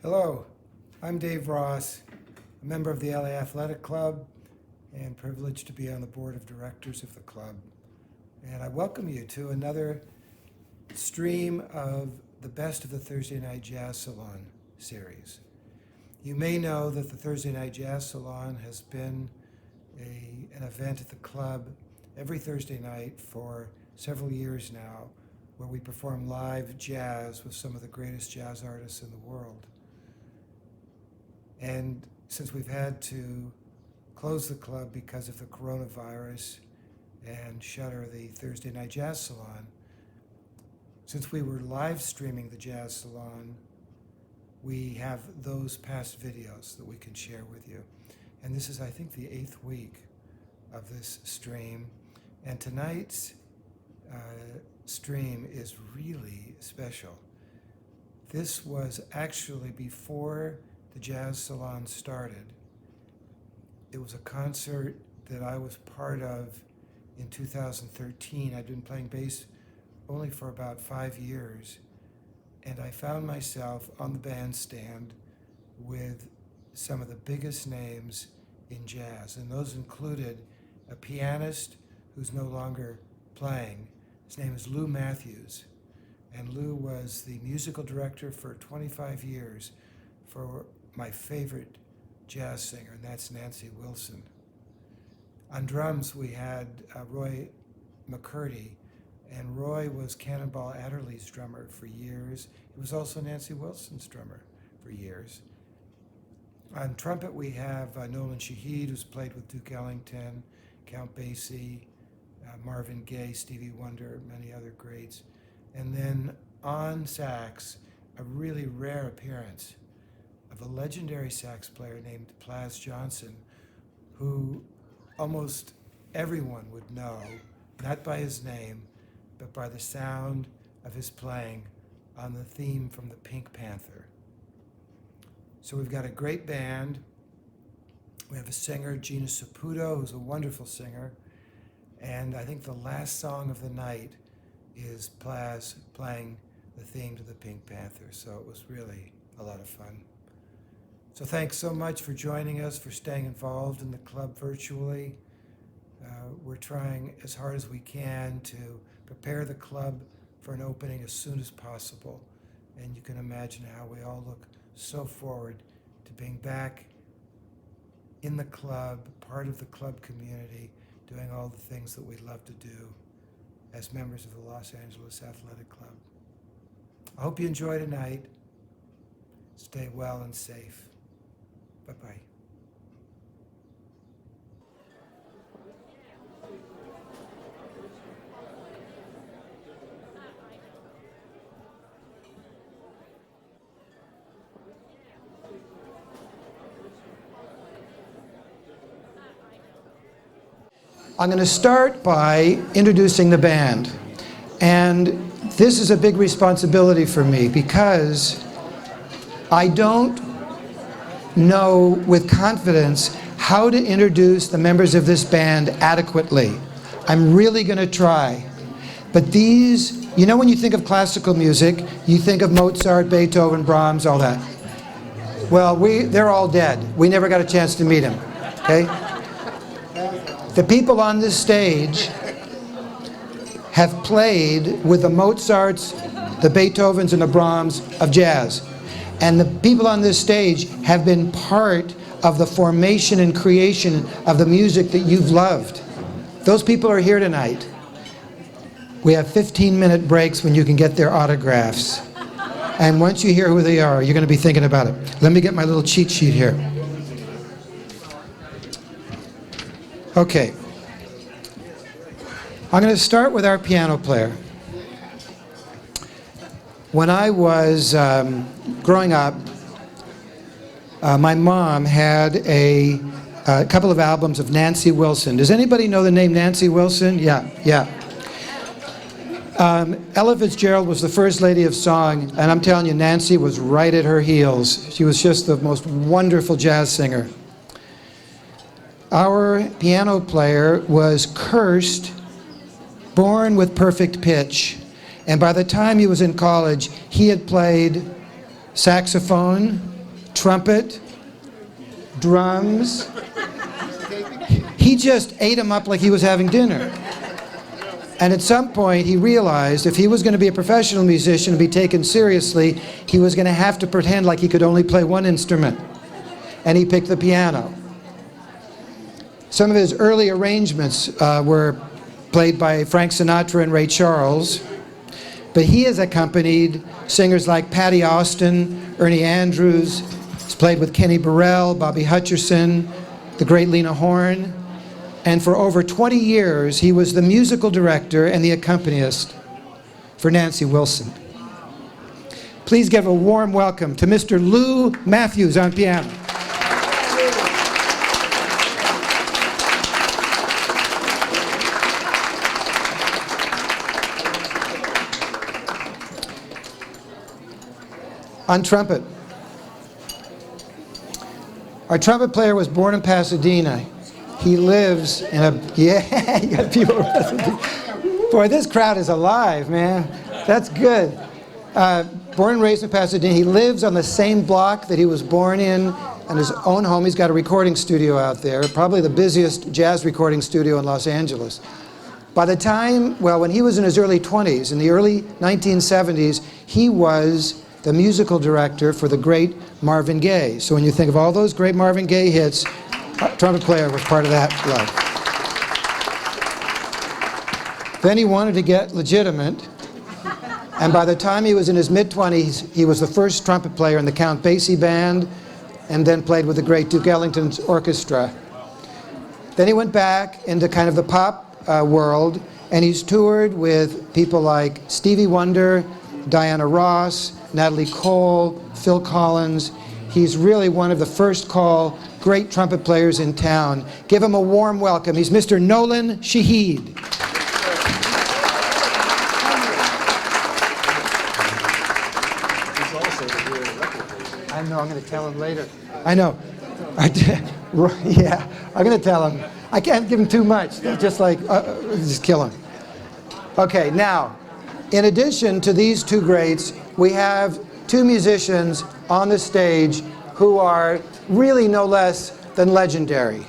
Hello, I'm Dave Ross, a member of the LA Athletic Club and privileged to be on the board of directors of the club. And I welcome you to another stream of the Best of the Thursday Night Jazz Salon series. You may know that the Thursday Night Jazz Salon has been an event at the club every Thursday night for several years now, where we perform live jazz with some of the greatest jazz artists in the world. And since we've had to close the club because of the coronavirus and shutter the Thursday Night Jazz Salon, since we were live streaming the Jazz Salon, we have those past videos that we can share with you. And this is, I think, the 8th week of this stream. And tonight's stream is really special. This was actually before the Jazz Salon started. It was a concert that I was part of in 2013. I'd been playing bass only for about 5 years, and I found myself on the bandstand with some of the biggest names in jazz, and those included a pianist who's no longer playing. His name is Lou Matthews, and Lou was the musical director for 25 years for my favorite jazz singer, and that's Nancy Wilson. On drums, we had Roy McCurdy, and Roy was Cannonball Adderley's drummer for years. He was also Nancy Wilson's drummer for years. On trumpet, we have Nolan Shahid, who's played with Duke Ellington, Count Basie, Marvin Gaye, Stevie Wonder, many other greats. And then on sax, a really rare appearance of a legendary sax player named Plas Johnson, who almost everyone would know, not by his name, but by the sound of his playing on the theme from the Pink Panther. So we've got a great band. We have a singer, Gina Saputo, who's a wonderful singer. And I think the last song of the night is Plas playing the theme to the Pink Panther. So it was really a lot of fun. So thanks so much for joining us, for staying involved in the club virtually. We're trying as hard as we can to prepare the club for an opening as soon as possible. And you can imagine how we all look so forward to being back in the club, part of the club community, doing all the things that we love to do as members of the Los Angeles Athletic Club. I hope you enjoy tonight. Stay well and safe. Bye-bye. I'm going to start by introducing the band. And this is a big responsibility for me because I don't know with confidence how to introduce the members of this band adequately. I'm really going to try. But these, you know, when you think of classical music, you think of Mozart, Beethoven, Brahms, all that. Well, they're all dead. We never got a chance to meet them, okay? The people on this stage have played with the Mozarts, the Beethovens, and the Brahms of jazz. And the people on this stage have been part of the formation and creation of the music that you've loved. Those people are here tonight. We have 15-minute breaks when you can get their autographs. And once you hear who they are, you're going to be thinking about it. Let me get my little cheat sheet here. Okay. I'm going to start with our piano player. When I was growing up, my mom had a couple of albums of Nancy Wilson. Does anybody know the name Nancy Wilson? Yeah. Ella Fitzgerald was the first lady of song, and I'm telling you, Nancy was right at her heels. She was just the most wonderful jazz singer. Our piano player was cursed, born with perfect pitch, and by the time he was in college, he had played saxophone, trumpet, drums. He just ate them up like he was having dinner. And at some point, he realized if he was going to be a professional musician and be taken seriously, he was going to have to pretend like he could only play one instrument. And he picked the piano. Some of his early arrangements were played by Frank Sinatra and Ray Charles. But he has accompanied singers like Patti Austin, Ernie Andrews. He's played with Kenny Burrell, Bobby Hutcherson, the great Lena Horne. And for over 20 years, he was the musical director and the accompanist for Nancy Wilson. Please give a warm welcome to Mr. Lou Matthews on piano. On trumpet. Our trumpet player was born in Pasadena. He lives in a, yeah, you got people. Boy, this crowd is alive, man. That's good. Born and raised in Pasadena. He lives on the same block that he was born in his own home. He's got a recording studio out there, probably the busiest jazz recording studio in Los Angeles. By the time, well, when he was in his early 20s, in the early 1970s, he was the musical director for the great Marvin Gaye. So when you think of all those great Marvin Gaye hits, trumpet player was part of that life. Then he wanted to get legitimate, and by the time he was in his mid-20s, he was the first trumpet player in the Count Basie Band, and then played with the great Duke Ellington's orchestra. Then he went back into kind of the pop world, and he's toured with people like Stevie Wonder, Diana Ross, Natalie Cole, Phil Collins. He's really one of the first call great trumpet players in town. Give him a warm welcome. He's Mr. Nolan Shaheed. I know, I'm going to tell him later. I know. Yeah, I'm going to tell him. I can't give him too much. Just like, just kill him. Okay, now, in addition to these two greats, we have two musicians on the stage who are really no less than legendary,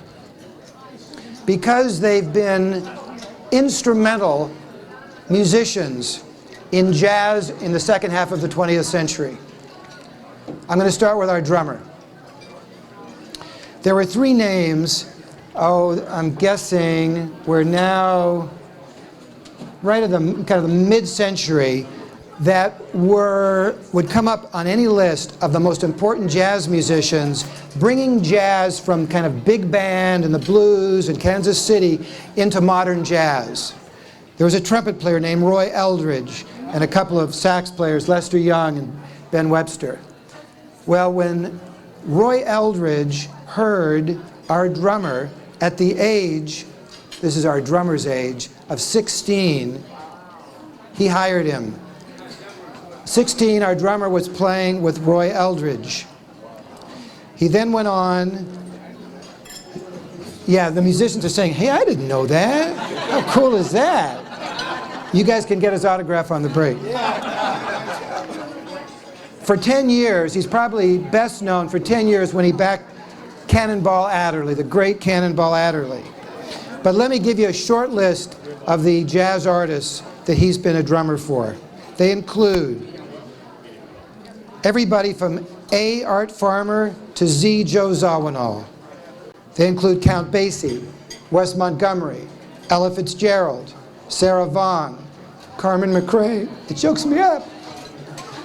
because they've been instrumental musicians in jazz in the second half of the 20th century. I'm going to start with our drummer. There were three names. Oh, I'm guessing we're now right at the kind of the mid-century that would come up on any list of the most important jazz musicians, bringing jazz from kind of big band and the blues and Kansas City into modern jazz. There was a trumpet player named Roy Eldridge and a couple of sax players, Lester Young and Ben Webster. Well, when Roy Eldridge heard our drummer at the age, this is our drummer's age, of 16, he hired him. 16, our drummer was playing with Roy Eldridge. He then went on. Yeah, the musicians are saying, hey, I didn't know that. How cool is that? You guys can get his autograph on the break. For 10 years, he's probably best known for 10 years when he backed Cannonball Adderley, the great Cannonball Adderley. But let me give you a short list of the jazz artists that he's been a drummer for. They include everybody from A. Art Farmer to Z. Joe Zawinul. They include Count Basie, Wes Montgomery, Ella Fitzgerald, Sarah Vaughan, Carmen McRae. It chokes me up.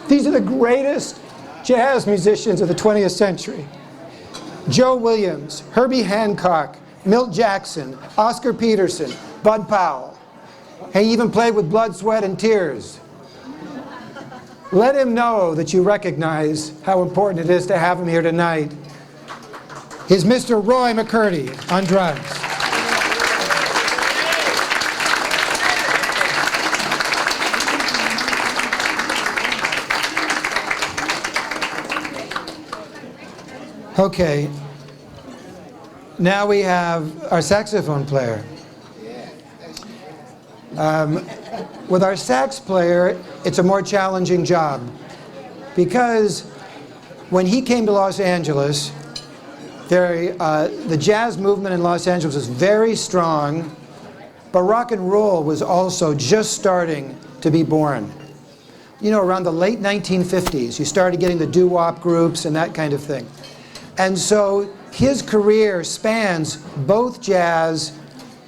These are the greatest jazz musicians of the 20th century. Joe Williams, Herbie Hancock, Milt Jackson, Oscar Peterson, Bud Powell. He even played with Blood, Sweat, and Tears. Let him know that you recognize how important it is to have him here tonight. Is Mr. Roy McCurdy on drums. Okay, now we have our saxophone player. With our sax player, it's a more challenging job because when he came to Los Angeles, the jazz movement in Los Angeles was very strong, but rock and roll was also just starting to be born. You know, around the late 1950s, you started getting the doo-wop groups and that kind of thing. And so his career spans both jazz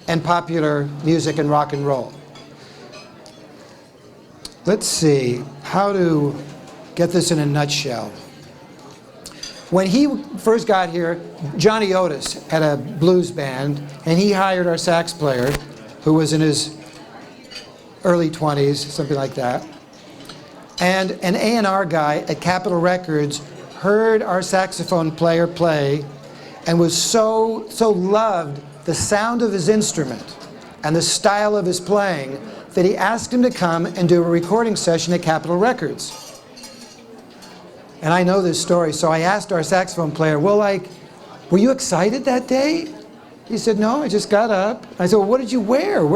and popular music and rock and roll. Let's see how to get this in a nutshell. When he first got here, Johnny Otis had a blues band, and he hired our sax player, who was in his early 20s, something like that. And an A&R guy at Capitol Records heard our saxophone player play and was so loved the sound of his instrument and the style of his playing that he asked him to come and do a recording session at Capitol Records. And I know this story, so I asked our saxophone player, well, like, were you excited that day? He said, no, I just got up. I said, well, what did you wear?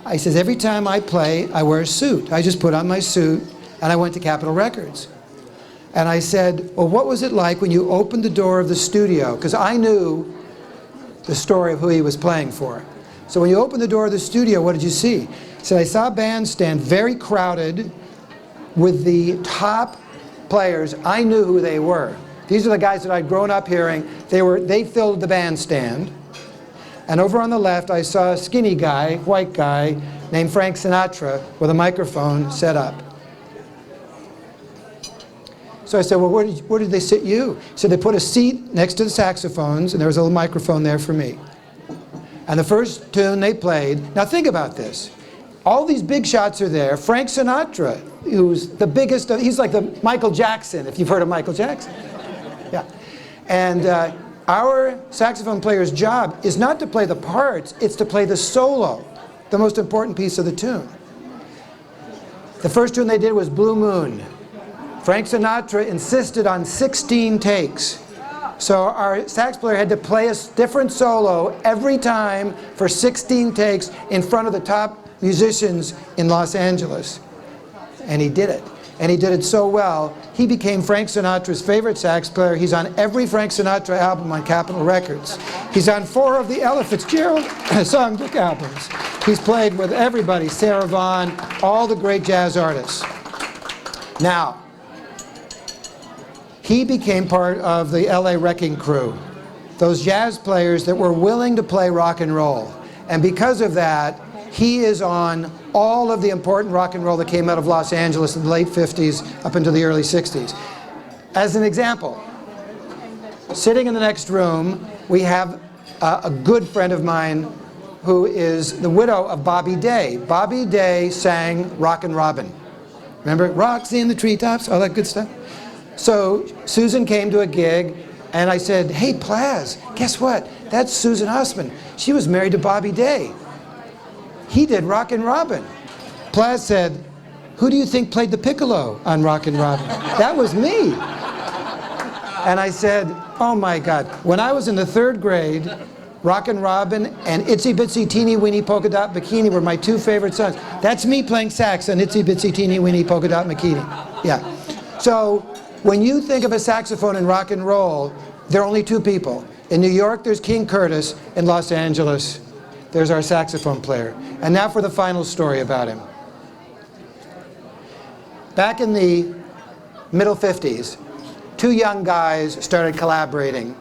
I said, every time I play, I wear a suit. I just put on my suit, and I went to Capitol Records. And I said, well, what was it like when you opened the door of the studio? Because I knew the story of who he was playing for. So when you opened the door of the studio, what did you see? He said, I saw a bandstand very crowded with the top players. I knew who they were. These are the guys that I'd grown up hearing. They filled the bandstand. And over on the left, I saw a skinny guy, white guy, named Frank Sinatra with a microphone set up. So I said, well, where did they sit you? He said, they put a seat next to the saxophones, and there was a little microphone there for me. And the first tune they played, now think about this. All these big shots are there. Frank Sinatra, who's the biggest, he's like the Michael Jackson, if you've heard of Michael Jackson. Yeah. And our saxophone player's job is not to play the parts, it's to play the solo, the most important piece of the tune. The first tune they did was Blue Moon. Frank Sinatra insisted on 16 takes. So our sax player had to play a different solo every time for 16 takes in front of the top musicians in Los Angeles. And he did it. And he did it so well, he became Frank Sinatra's favorite sax player. He's on every Frank Sinatra album on Capitol Records. He's on 4 of the Ella Fitzgerald songbook albums. He's played with everybody, Sarah Vaughan, all the great jazz artists. Now, he became part of the LA Wrecking Crew, those jazz players that were willing to play rock and roll. And because of that, he is on all of the important rock and roll that came out of Los Angeles in the late 50s up into the early 60s. As an example, sitting in the next room, we have a good friend of mine who is the widow of Bobby Day. Bobby Day sang Rockin' Robin. Remember, rocks in the treetops, all that good stuff? So Susan came to a gig, and I said, hey, Plaz, guess what? That's Susan Hussman. She was married to Bobby Day. He did Rockin' Robin. Plaz said, who do you think played the piccolo on Rockin' Robin? That was me. And I said, oh my God. When I was in the 3rd grade, Rockin' Robin and Itsy Bitsy Teeny Weeny Polka Dot Bikini were my 2 favorite songs. That's me playing sax on Itsy Bitsy Teeny Weeny Polka Dot Bikini. Yeah. So when you think of a saxophone in rock and roll, there are only 2 people. In New York, there's King Curtis. In Los Angeles, there's our saxophone player. And now for the final story about him. Back in the middle 50s, 2 young guys started collaborating.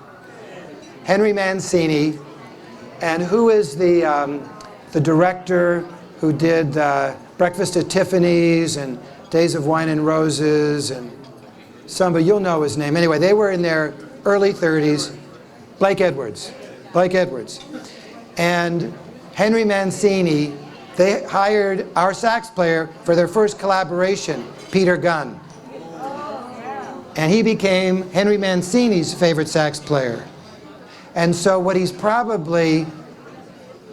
Henry Mancini, and who is the director who did Breakfast at Tiffany's and Days of Wine and Roses and somebody, you'll know his name. Anyway, they were in their early 30s. Blake Edwards. And Henry Mancini, they hired our sax player for their first collaboration, Peter Gunn. And he became Henry Mancini's favorite sax player. And so what he's probably,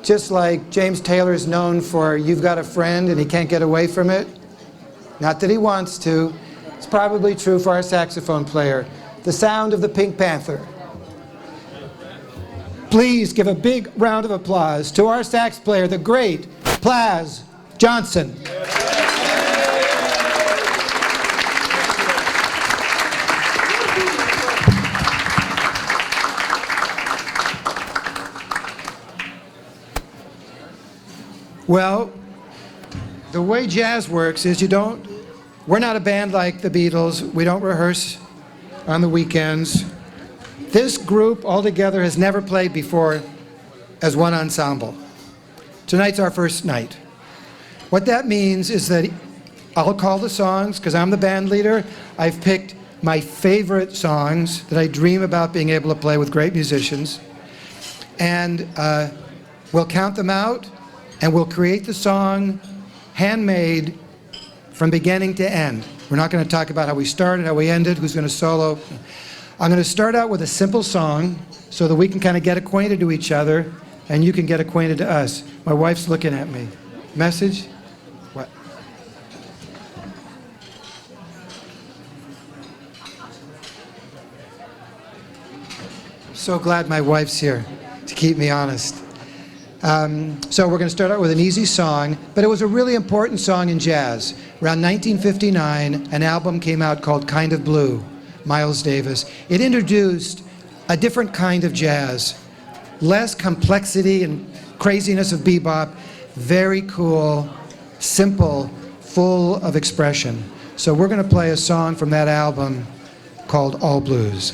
just like James Taylor's known for You've Got a Friend and he can't get away from it, not that he wants to, it's probably true for our saxophone player. The sound of the Pink Panther. Please give a big round of applause to our sax player, the great Plaz Johnson. Well, the way jazz works is we're not a band like the Beatles. We don't rehearse on the weekends. This group altogether has never played before as one ensemble. Tonight's our first night. What that means is that I'll call the songs, because I'm the band leader. I've picked my favorite songs that I dream about being able to play with great musicians. And we'll count them out, and we'll create the song handmade from beginning to end. We're not going to talk about how we started, how we ended, who's going to solo. I'm going to start out with a simple song so that we can kind of get acquainted to each other, and you can get acquainted to us. My wife's looking at me. Message? What? I'm so glad my wife's here to keep me honest. So we're going to start out with an easy song, but it was a really important song in jazz. Around 1959, an album came out called Kind of Blue, Miles Davis. It introduced a different kind of jazz, less complexity and craziness of bebop, very cool, simple, full of expression. So we're going to play a song from that album called All Blues.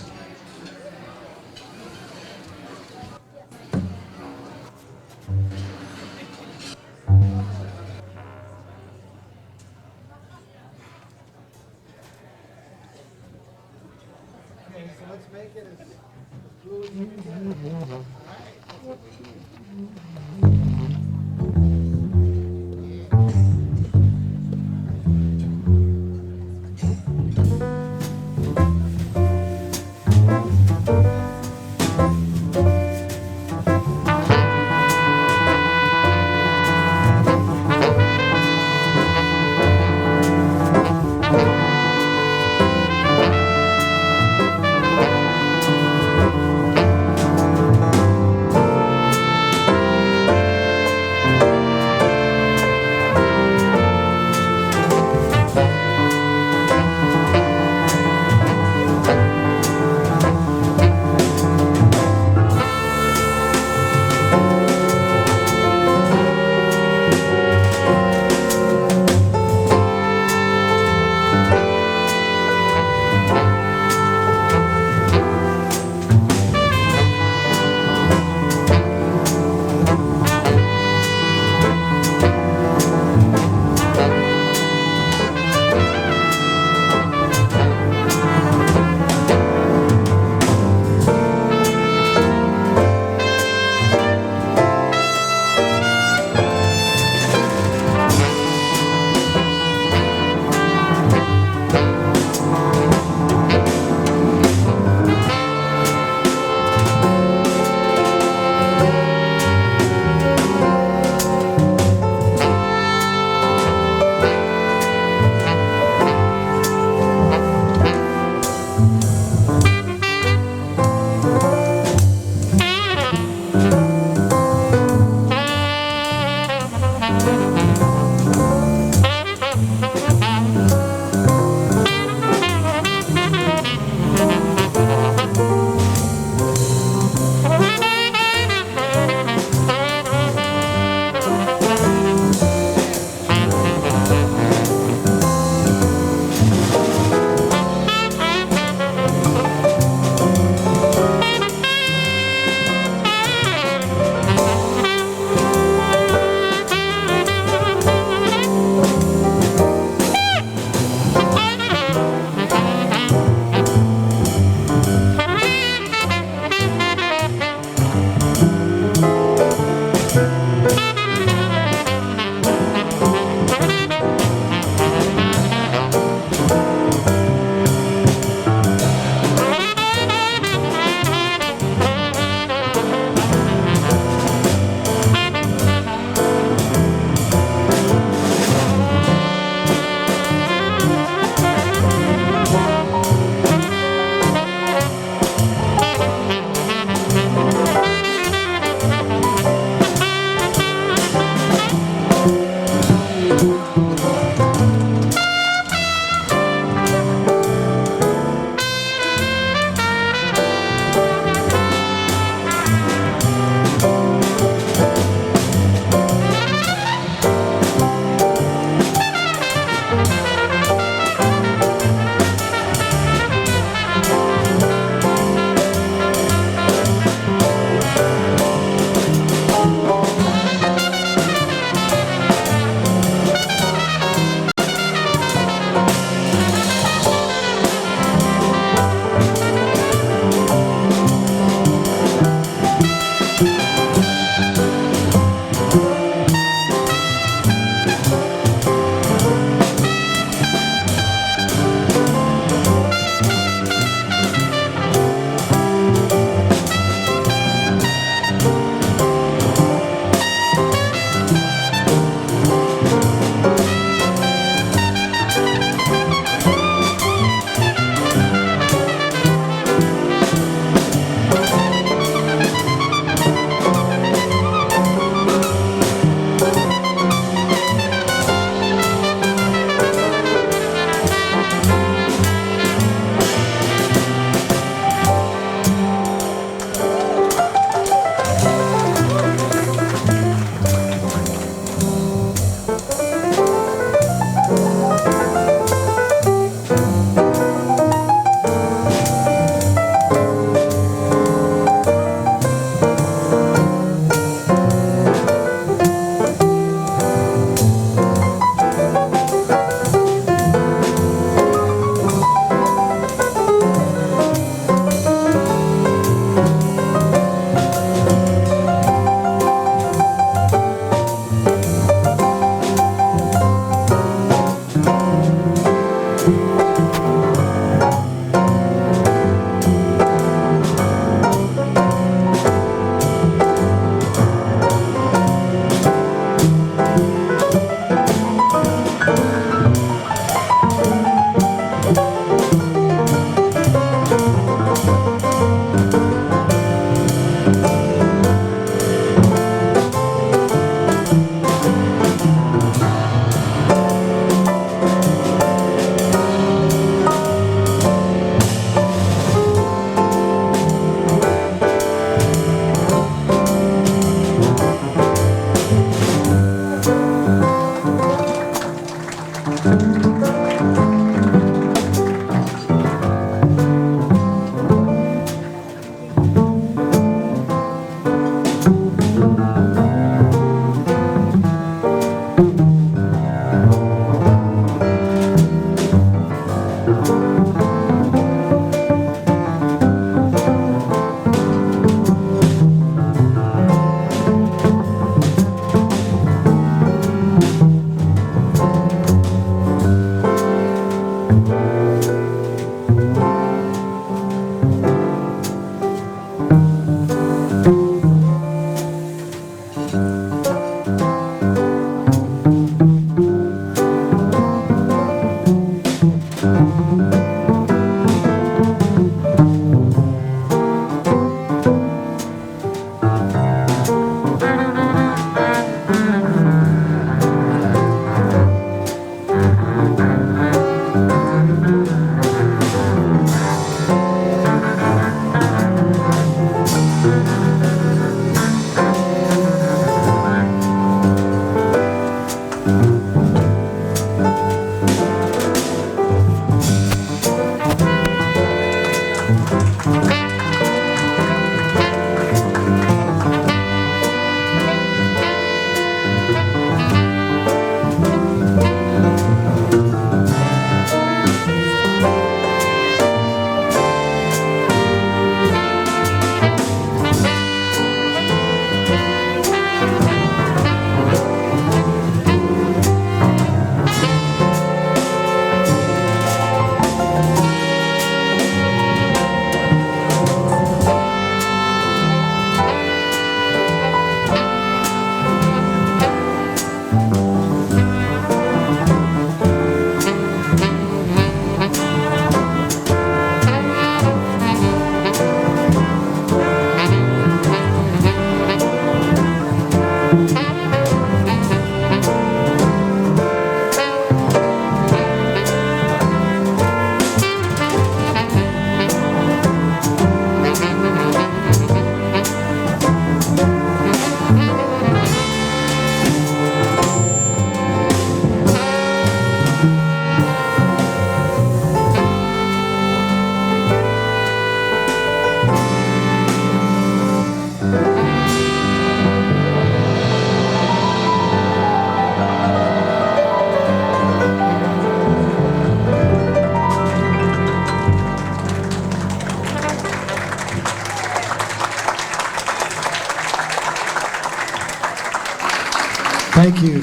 Thank you.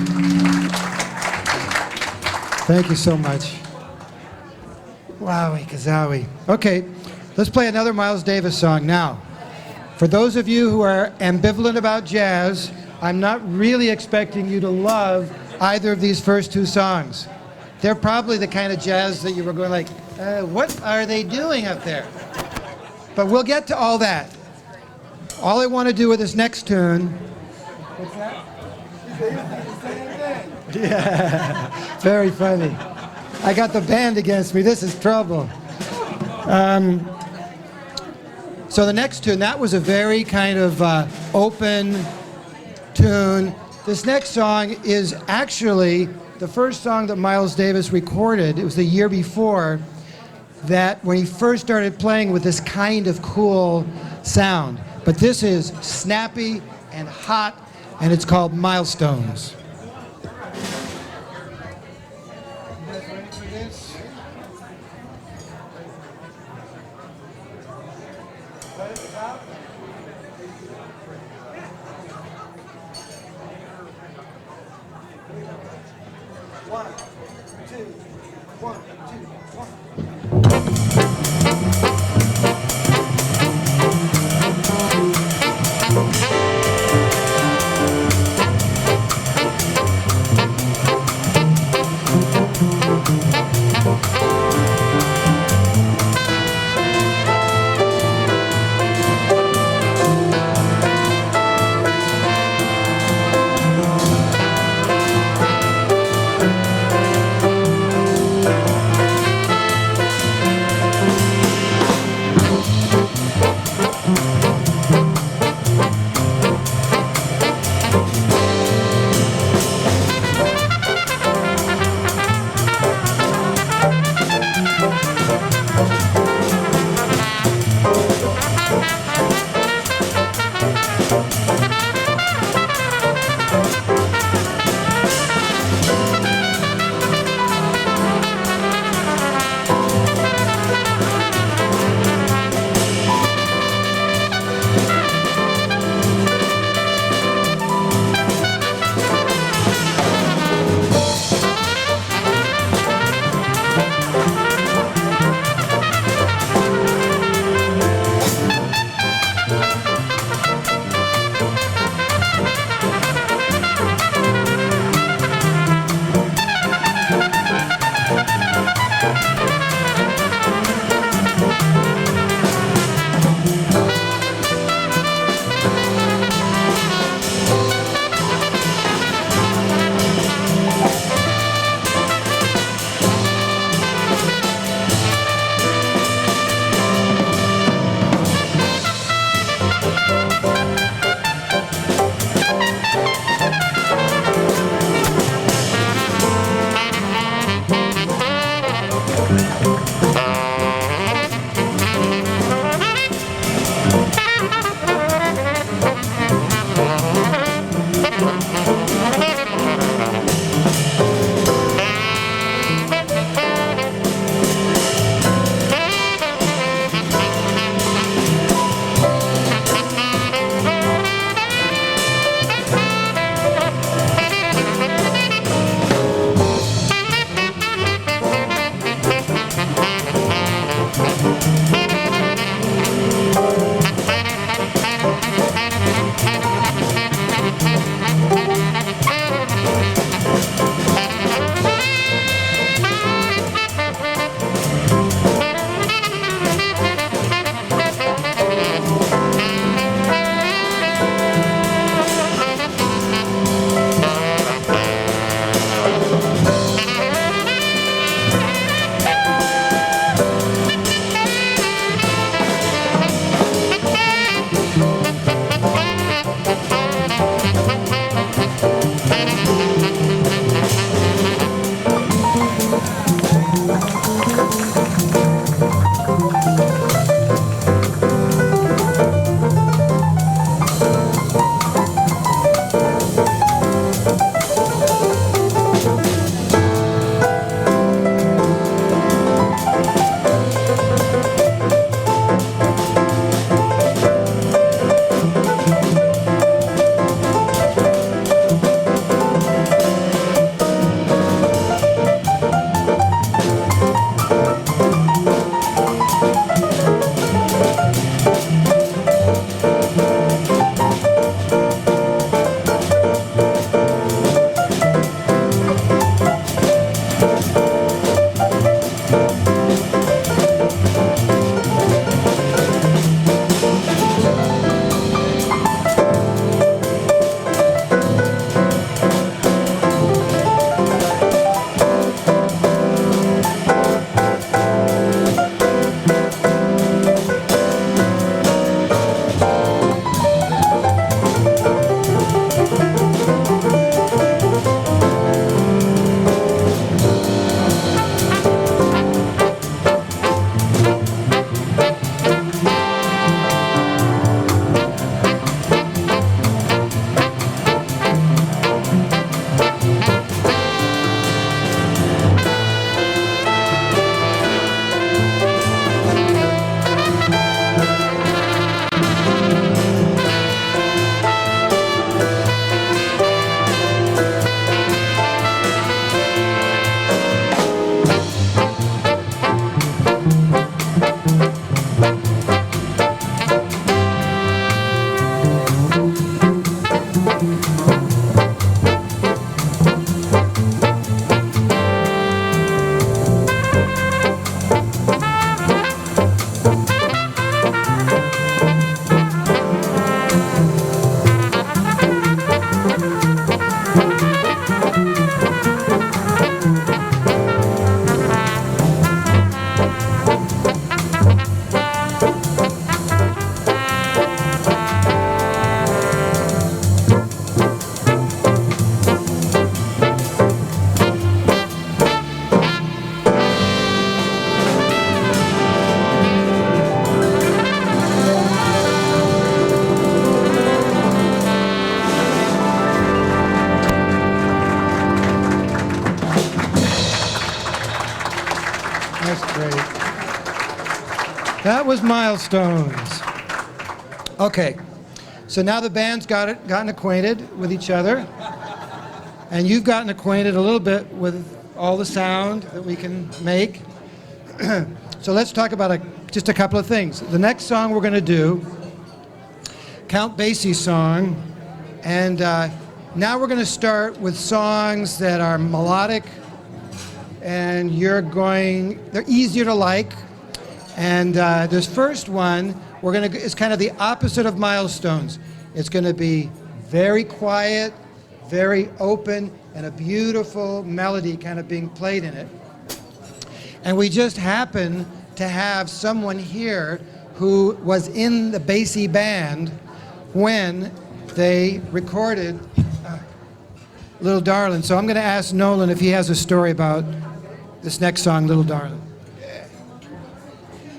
Thank you so much. Wowie kazowie. Okay, let's play another Miles Davis song now. For those of you who are ambivalent about jazz, I'm not really expecting you to love either of these first two songs. They're probably the kind of jazz that you were going like, what are they doing up there? But we'll get to all that. All I want to do with this next tune. What's that? Yeah, very funny. I got the band against me. This is trouble. So the next tune, that was a very kind of open tune. This next song is actually the first song that Miles Davis recorded. It was the year before that when he first started playing with this kind of cool sound. But this is snappy and hot, and it's called Milestones. You guys ready for this? Let it out. One, two, one, two, one. That was Milestones. Okay, so now the band's gotten acquainted with each other, and you've gotten acquainted a little bit with all the sound that we can make. So let's talk about just a couple of things. The next song we're going to do, Count Basie's song, and now we're going to start with songs that are melodic, and they're easier to like. And this first one, it's kind of the opposite of Milestones. It's going to be very quiet, very open, and a beautiful melody kind of being played in it. And we just happen to have someone here who was in the Basie band when they recorded Little Darling. So I'm going to ask Nolan if he has a story about this next song, Little Darling.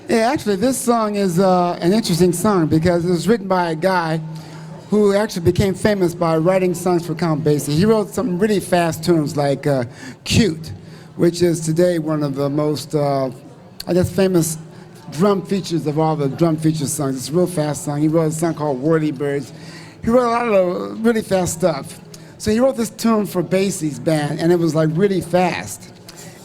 Yeah, actually, this song is an interesting song because it was written by a guy who actually became famous by writing songs for Count Basie. He wrote some really fast tunes like Cute, which is today one of the most, famous drum features of all the drum feature songs. It's a real fast song. He wrote a song called Whirlybirds. He wrote a lot of really fast stuff. So he wrote this tune for Basie's band, and it was like really fast.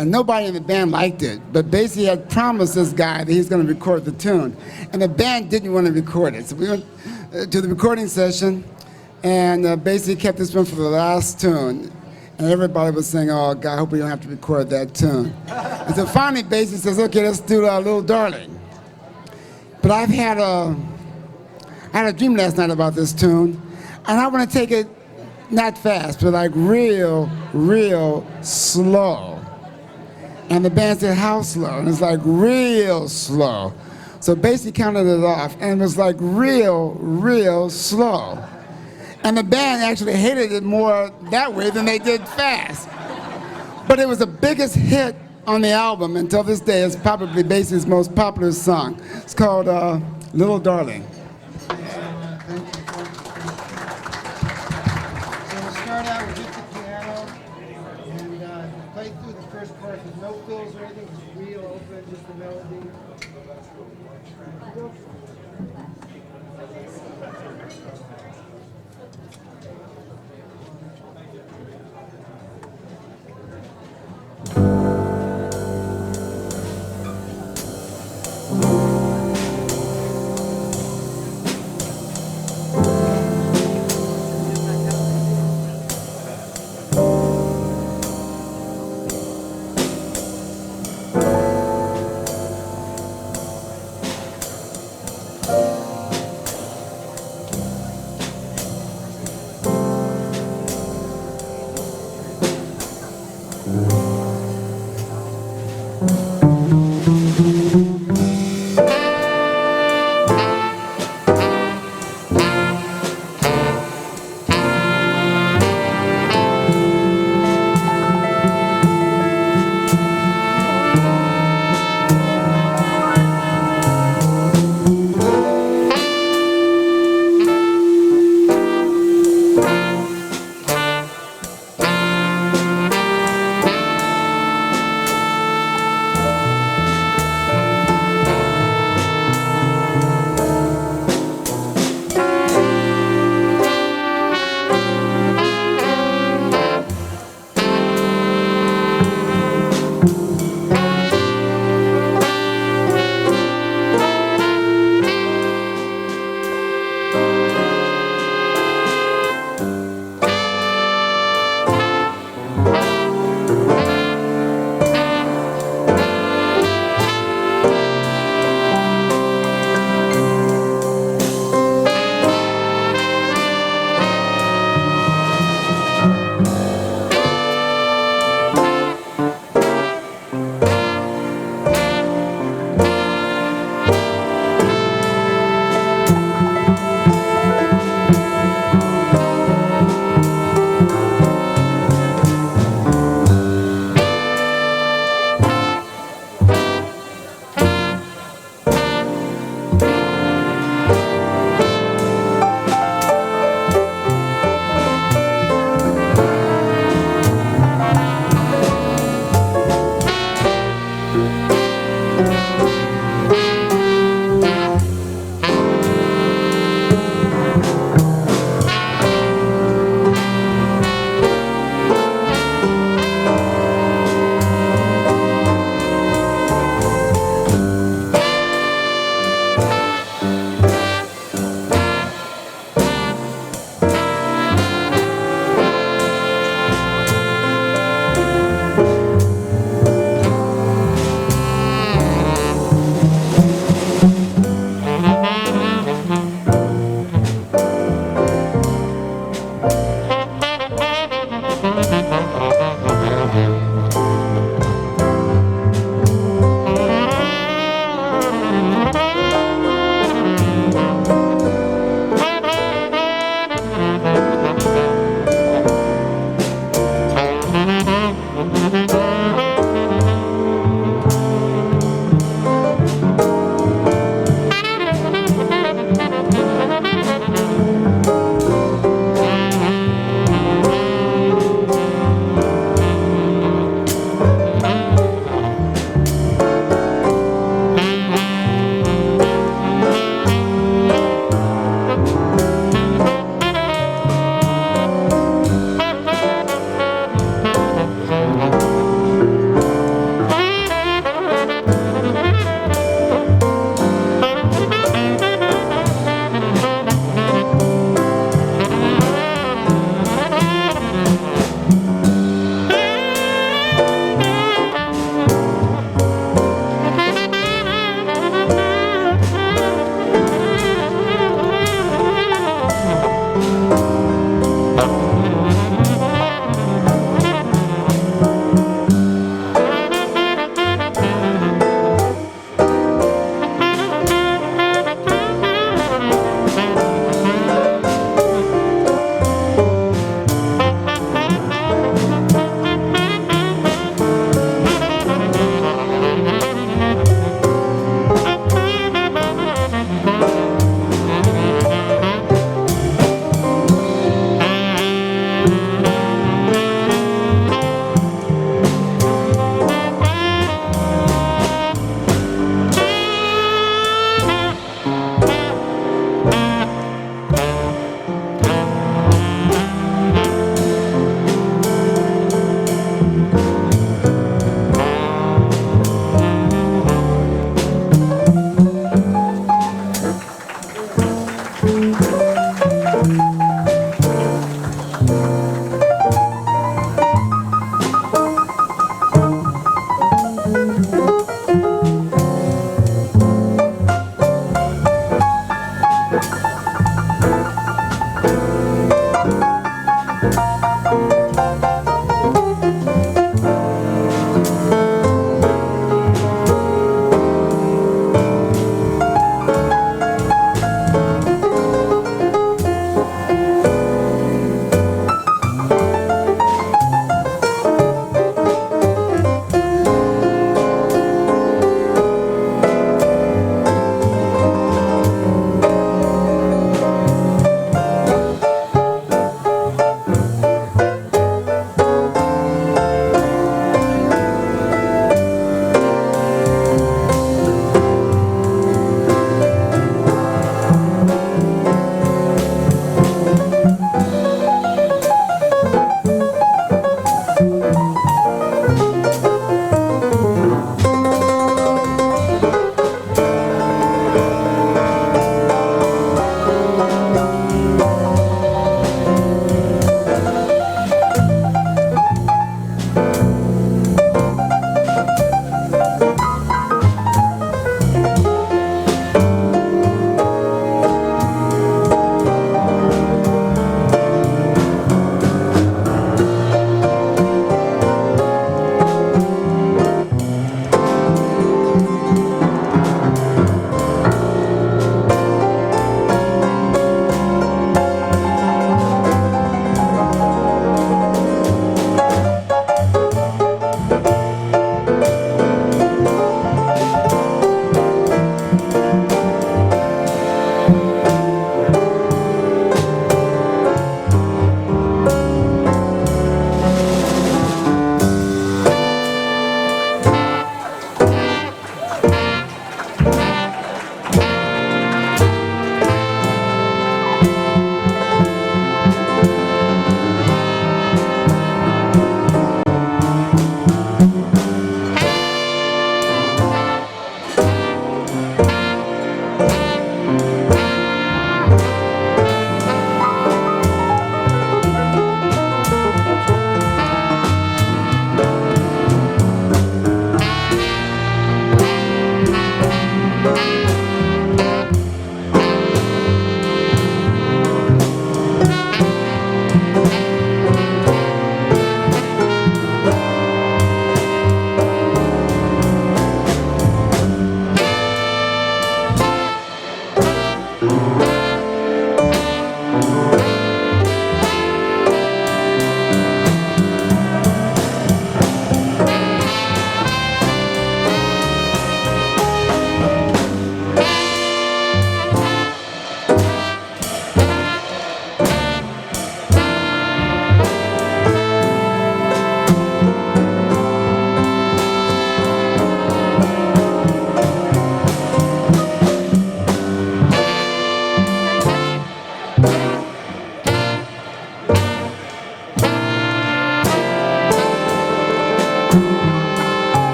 And nobody in the band liked it, but Basie had promised this guy that he's going to record the tune. And the band didn't want to record it. So we went to the recording session, and Basie kept this one for the last tune. And everybody was saying, oh, God, I hope we don't have to record that tune. And so finally Basie says, okay, let's do Little Darling. But I had a dream last night about this tune, and I want to take it not fast, but like real, real slow. And the band said, how slow? And it's like real slow. So Basie counted it off, and it was like real, real slow. And the band actually hated it more that way than they did fast. But it was the biggest hit on the album until this day. It's probably Basie's most popular song. It's called Little Darling. So we'll start out with just the piano, and play through the first part with no fills or anything, just real open, just the melody.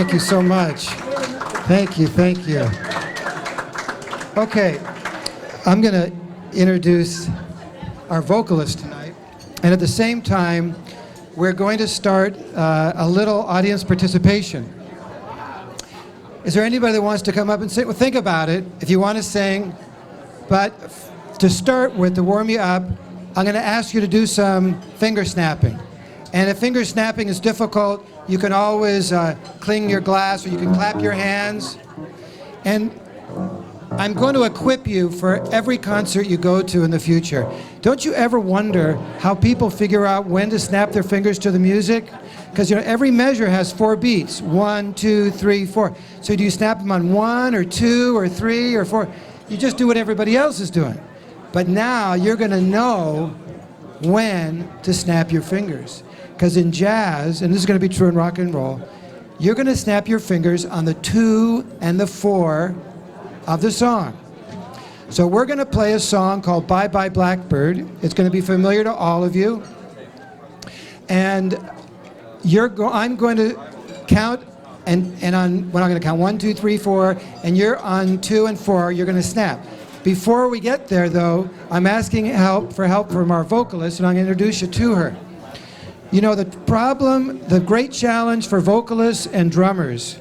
Thank you so much. Thank you, thank you. Okay, I'm going to introduce our vocalist tonight. And at the same time, we're going to start a little audience participation. Is there anybody that wants to come up and sing? Well, think about it if you want to sing. But to start with, to warm you up, I'm going to ask you to do some finger snapping. And if finger snapping is difficult, you can always cling your glass or you can clap your hands. And I'm going to equip you for every concert you go to in the future. Don't you ever wonder how people figure out when to snap their fingers to the music? Because every measure has 4 beats. 1, 2, 3, 4. So do you snap them on 1 or 2 or 3 or 4? You just do what everybody else is doing. But now you're going to know when to snap your fingers. Because in jazz, and this is going to be true in rock and roll, you're going to snap your fingers on the 2 and the 4 of the song. So we're going to play a song called Bye Bye Blackbird. It's going to be familiar to all of you. And I'm going to count, and on, when I'm going to count 1, 2, 3, 4, and you're on 2 and 4, you're going to snap. Before we get there, though, I'm asking help from our vocalist, and I'm going to introduce you to her. You know, the great challenge for vocalists and drummers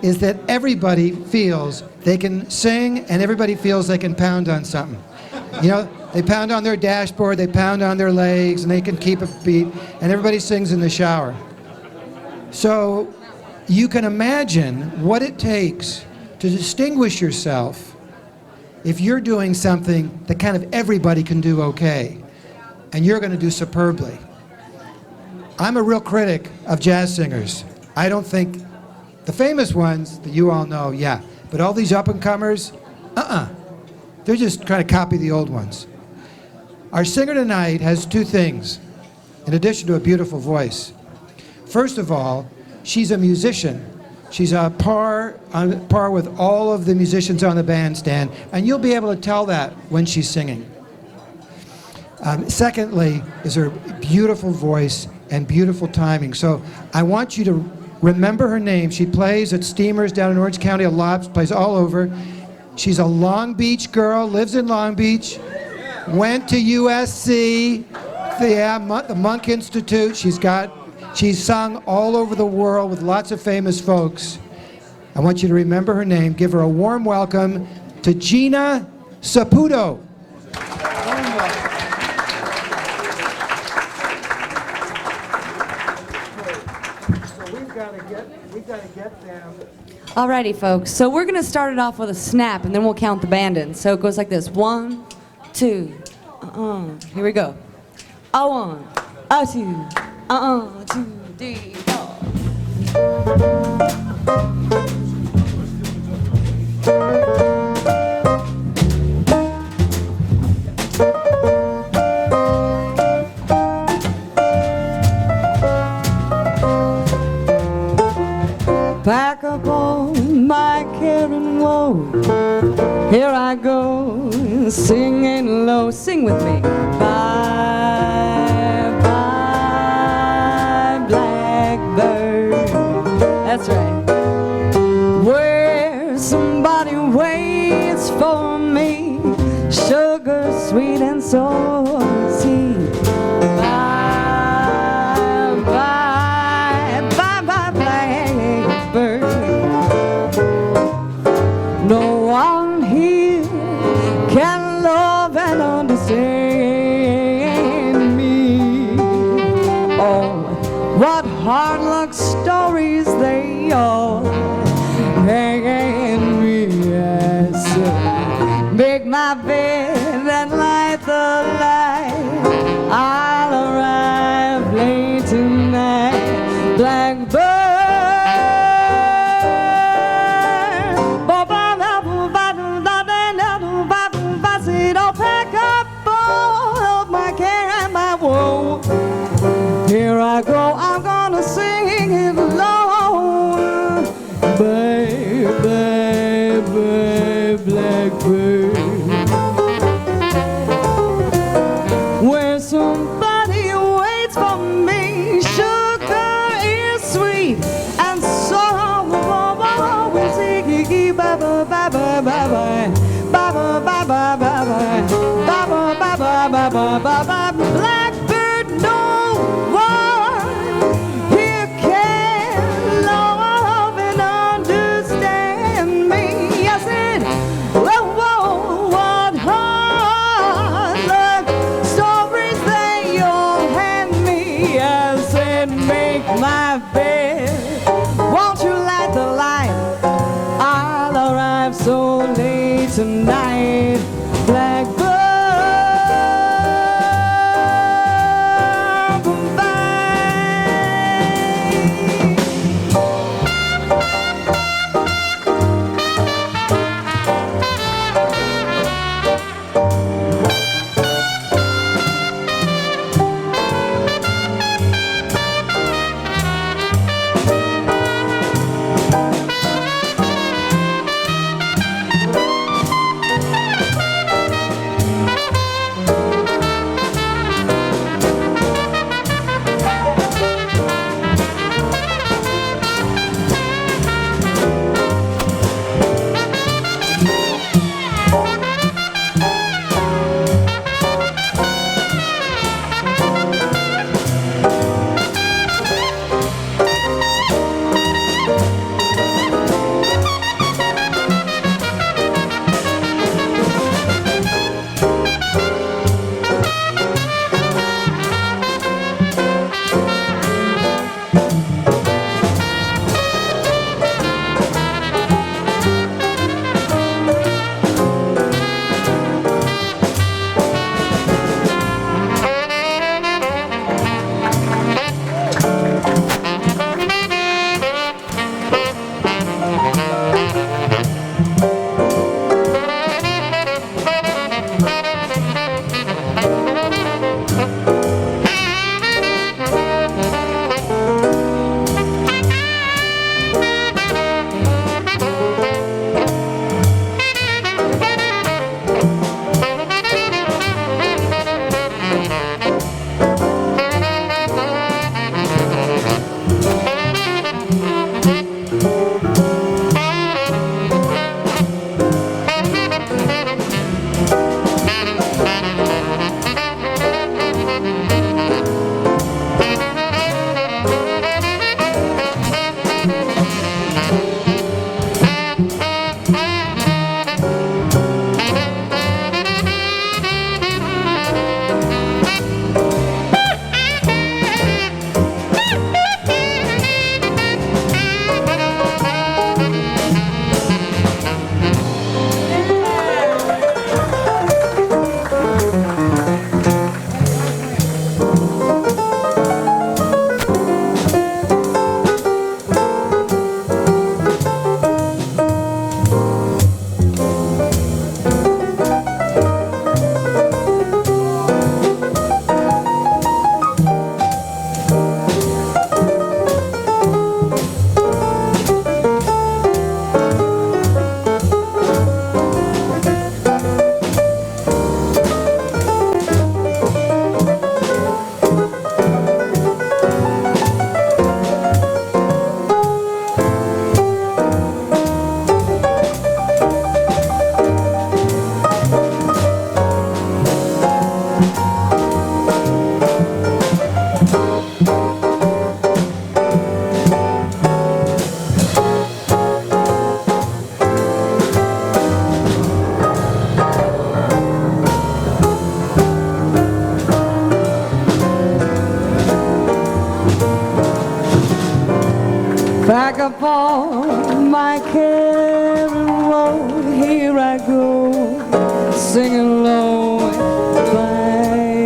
is that everybody feels they can sing and everybody feels they can pound on something. You know, they pound on their dashboard, they pound on their legs, and they can keep a beat, and everybody sings in the shower. So you can imagine what it takes to distinguish yourself if you're doing something that kind of everybody can do okay, and you're going to do superbly. I'm a real critic of jazz singers. I don't think the famous ones that you all know, yeah. But all these up-and-comers, they're just trying to copy the old ones. Our singer tonight has 2 things, in addition to a beautiful voice. First of all, she's a musician. She's on par with all of the musicians on the bandstand, and you'll be able to tell that when she's singing. Secondly, is her beautiful voice and beautiful timing. So I want you to remember her name. She plays at Steamers down in Orange County a lot, plays all over. She's a Long Beach girl, lives in Long Beach, went to USC, the Monk Institute. She's sung all over the world with lots of famous folks. I want you to remember her name. Give her a warm welcome to Gina Saputo. We've got to get them. Alrighty, folks. So we're gonna start it off with a snap, and then we'll count the band in. So it goes like this: 1, 2. Here we go. A 1, a 2. 2, 3, 4. Back up on my caring woe, here I go, singing low. Sing with me. Bye, bye, blackbird. That's right. Where somebody waits for me, sugar sweet and salty. No one here can love and understand me. Oh, what hard luck stories they all hang me. Yes, make my bed and light the light. I'll arrive late tonight, blackbird. Don't pack up all of my care and my woe. Here I go, I'm gonna sing it alone. Bye, bye, bye, blackbird. Where somebody waits for me, sugar is sweet, and so always singing bye, bye, bye, bye, bye, bye. Ba ba ba ba ba ba ba ba ba ba ba ba ba Back upon my Karen road, here I go, singing low. Bye,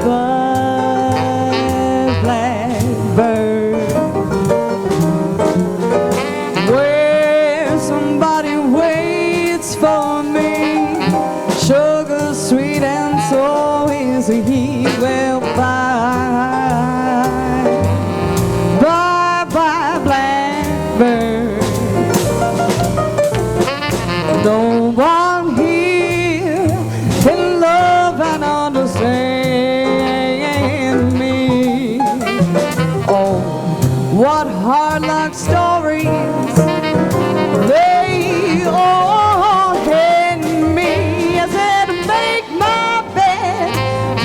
bye, blackbird. Where somebody waits for me, sugar sweet and so is he. Well, bye. No one here can love and understand me. Oh, what hard luck stories they all hand me. I said, make my bed,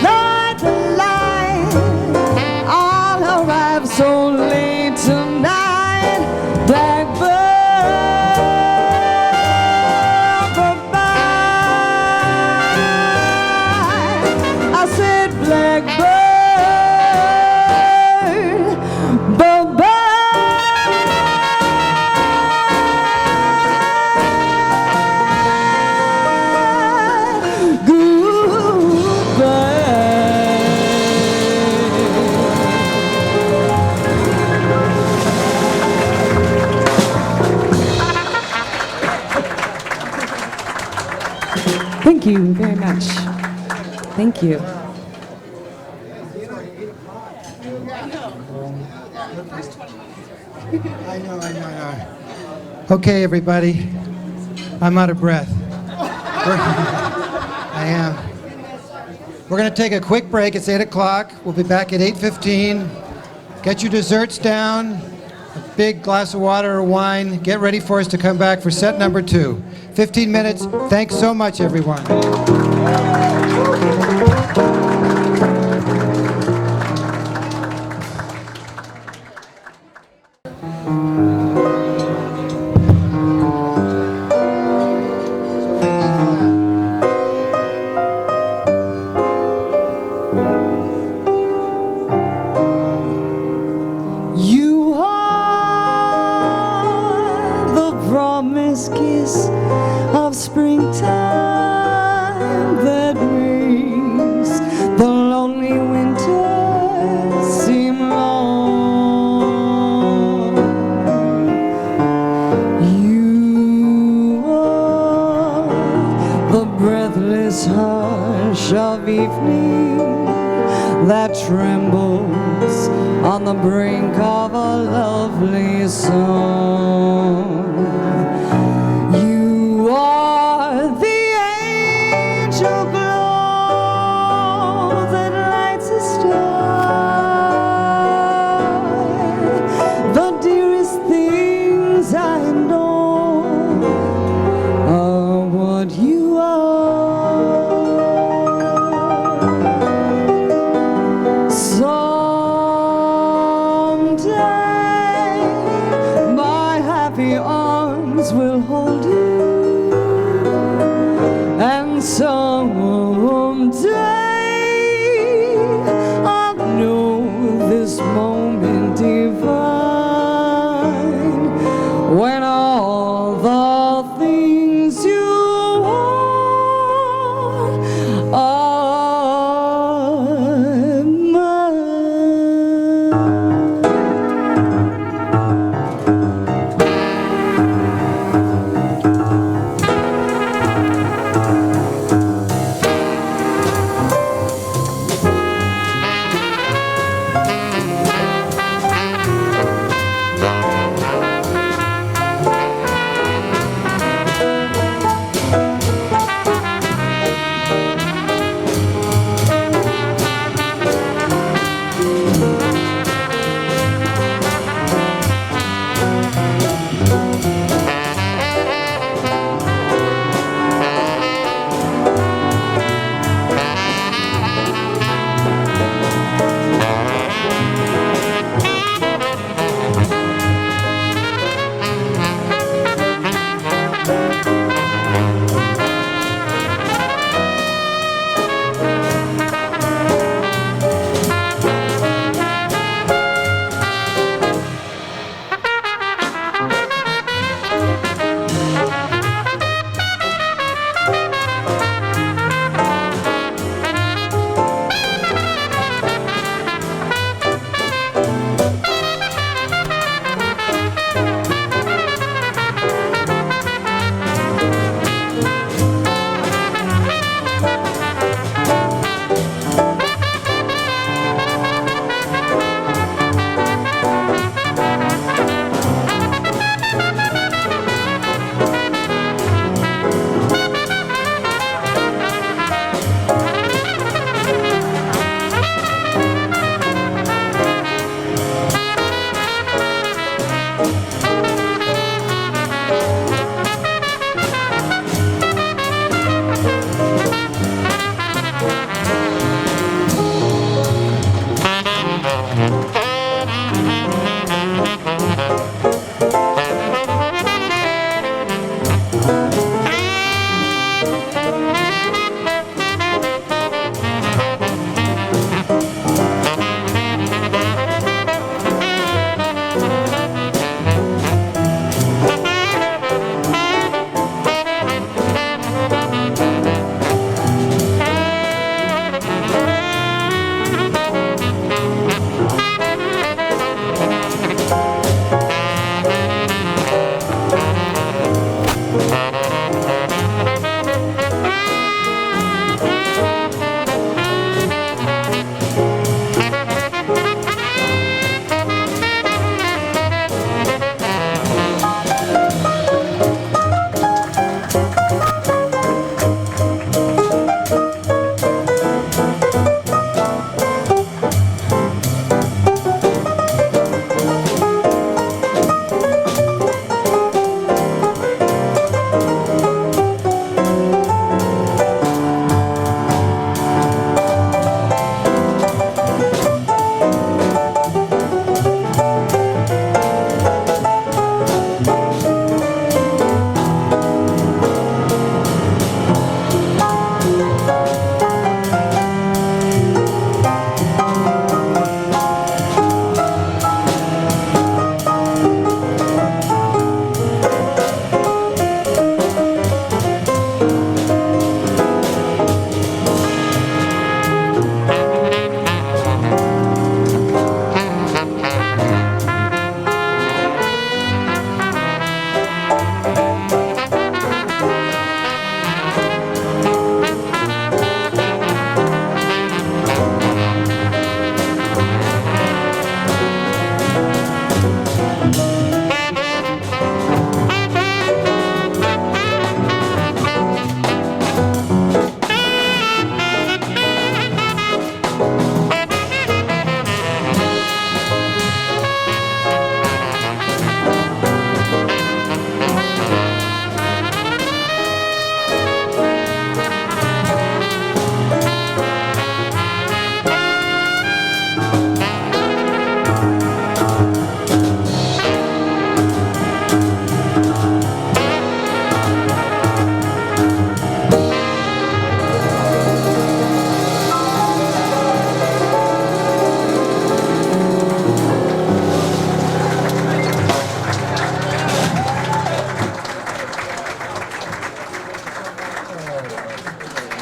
light the light. I'll arrive so late tonight, blackbird. Thank you very much. Thank you. I know. Okay, everybody. I'm out of breath. I am. We're going to take a quick break. It's 8 o'clock. We'll be back at 8:15. Get your desserts down, a big glass of water or wine. Get ready for us to come back for set number 2. 15 minutes. Thanks so much, everyone. You are the promised kiss of springtime that makes the lonely winter seem long. You are the breathless hush of evening that trembles on the brink of a lovely song. You are the angel glow that lights a star. The dearest things I know are what you are.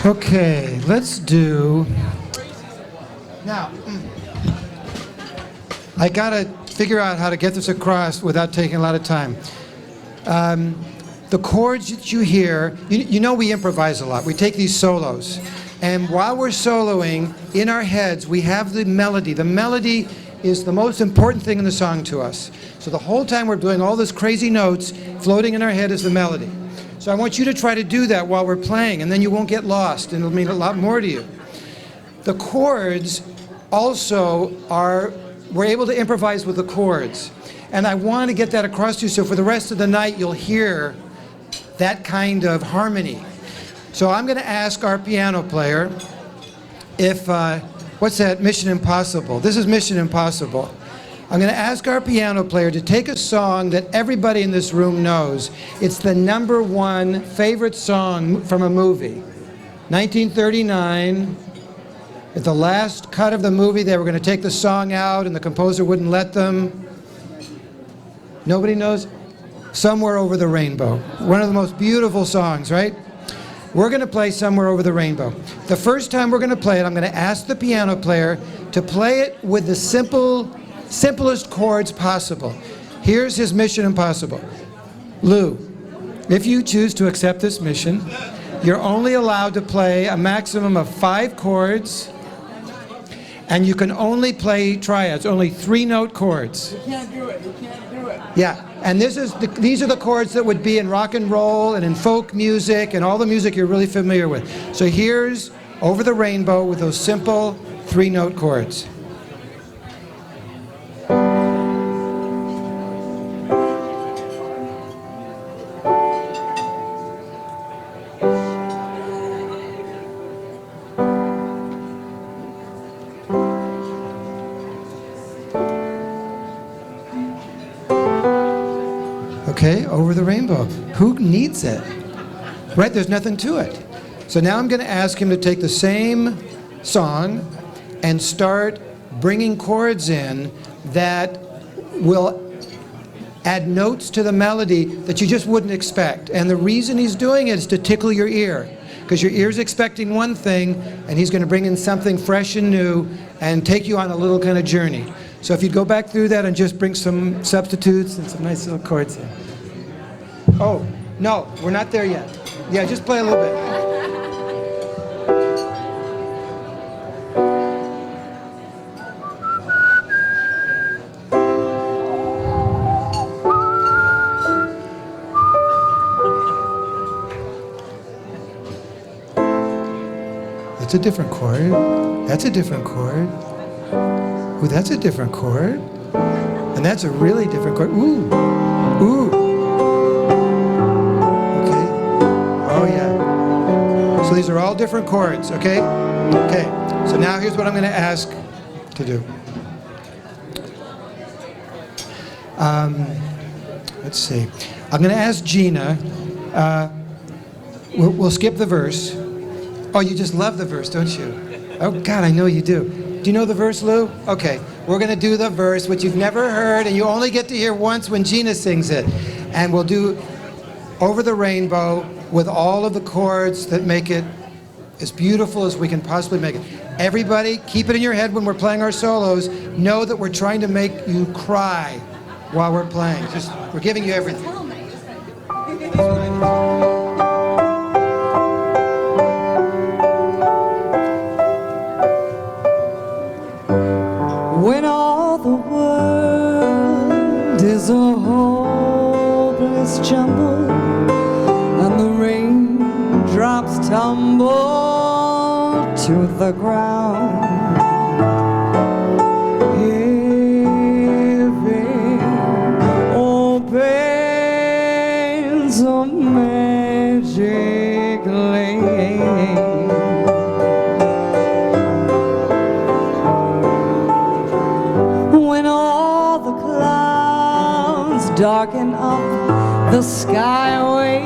Okay, let's do. Now, I gotta figure out how to get this across without taking a lot of time. The chords that you hear, you know we improvise a lot. We take these solos. And while we're soloing, in our heads, we have the melody. The melody is the most important thing in the song to us. So the whole time we're doing all these crazy notes, floating in our head is the melody. So I want you to try to do that while we're playing, and then you won't get lost, and it'll mean a lot more to you. The chords also are, we're able to improvise with the chords. And I want to get that across to you, so for the rest of the night, you'll hear that kind of harmony. So I'm going to ask our piano player if, what's that, Mission Impossible? This is Mission Impossible. I'm going to ask our piano player to take a song that everybody in this room knows. It's the #1 favorite song from a movie. 1939. At the last cut of the movie, they were going to take the song out, and the composer wouldn't let them. Nobody knows? Somewhere Over the Rainbow. One of the most beautiful songs, right? We're going to play Somewhere Over the Rainbow. The first time we're going to play it, I'm going to ask the piano player to play it with the simplest chords possible. Here's his Mission Impossible. Lou, if you choose to accept this mission, you're only allowed to play a maximum of 5 chords, and you can only play triads, only 3-note chords. You can't do it. You can't do it. Yeah, and these are the chords that would be in rock and roll and in folk music and all the music you're really familiar with. So here's Over the Rainbow with those simple 3-note chords. Okay, Over the Rainbow. Who needs it? Right, there's nothing to it. So now I'm going to ask him to take the same song and start bringing chords in that will add notes to the melody that you just wouldn't expect. And the reason he's doing it is to tickle your ear, because your ear's expecting one thing, and he's going to bring in something fresh and new and take you on a little kind of journey. So if you'd go back through that and just bring some substitutes and some nice little chords in. Oh, no, we're not there yet. Yeah, just play a little bit. That's a different chord. That's a different chord. Ooh, that's a different chord. And that's a really different chord. Ooh. Ooh. Okay. Oh, yeah. So these are all different chords, okay? Okay. So now here's what I'm going to ask to do. Let's see. I'm going to ask Gina. We'll skip the verse. Oh, you just love the verse, don't you? Oh, God, I know you do. Do you know the verse, Lou? Okay, we're going to do the verse, which you've never heard, and you only get to hear once when Gina sings it. And we'll do Over the Rainbow with all of the chords that make it as beautiful as we can possibly make it. Everybody, keep it in your head when we're playing our solos. Know that we're trying to make you cry while we're playing. We're giving you everything. When all the world is a hopeless jumble and the raindrops tumble to the ground, heaven opens a magic lane. Darken up the skyway,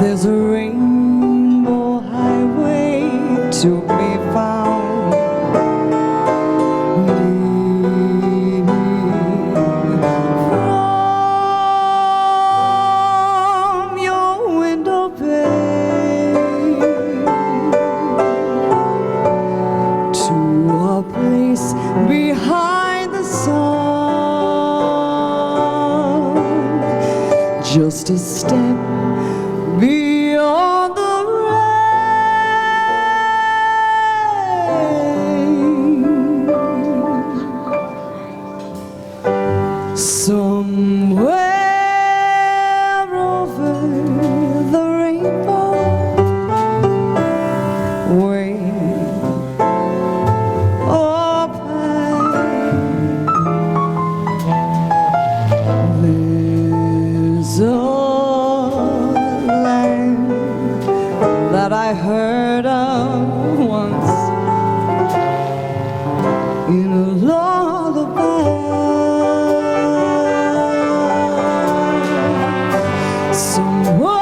there's a rainbow highway to be found, leading from your window pane just a step beyond the rain. Somewhere over the rainbow, way up high, there's a land that I heard of once in a lullaby. Somewhere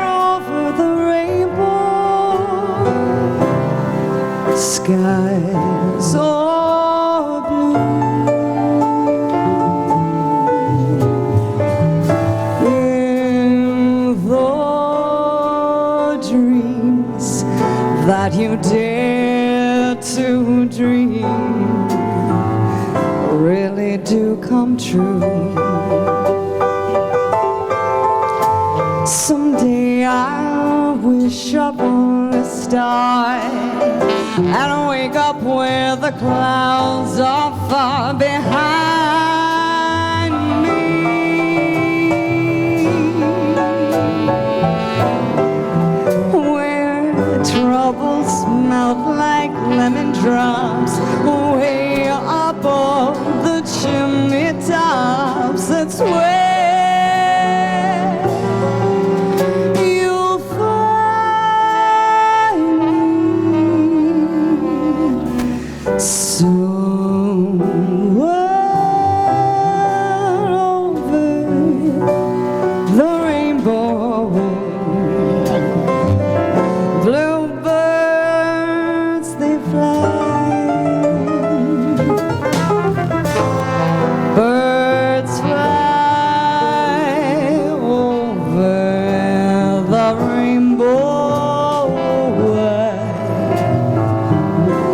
over the rainbow, skies are blue. In the dreams that you dare to dream really do come true. Someday I'll wish upon a star and wake up where the clouds are far behind me, where troubles melt like lemon drops way above the chimney tops. That's where you'll find me. Somewhere over the rainbow, bluebirds they fly, birds fly over the rainbow.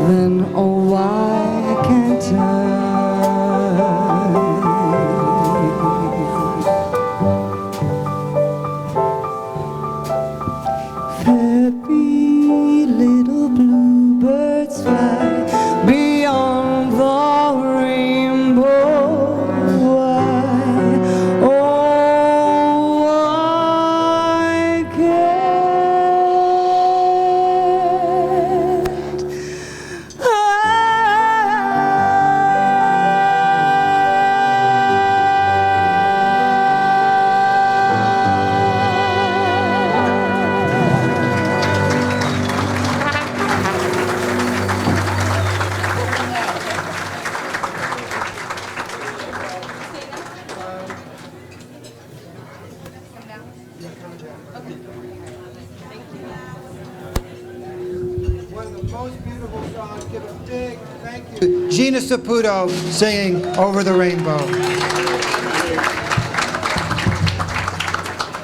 Then oh why can't I? Happy little bluebirds fly beyond the rainbow. Why, oh, why can't I? One of the most beautiful songs. Give a big thank you. Gina Saputo singing Over the Rainbow.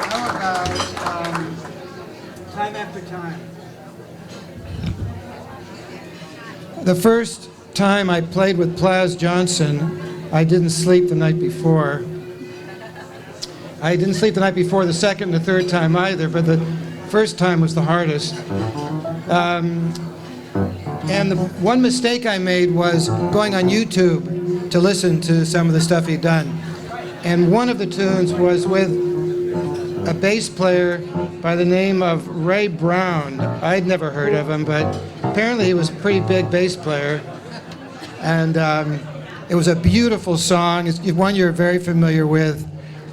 How about Time After Time? The first time I played with Plaz Johnson, I didn't sleep the night before. I didn't sleep the night before the second and the third time either, but the first time was the hardest. And the one mistake I made was going on YouTube to listen to some of the stuff he'd done. And one of the tunes was with a bass player by the name of Ray Brown. I'd never heard of him, but apparently he was a pretty big bass player. And it was a beautiful song. It's one you're very familiar with,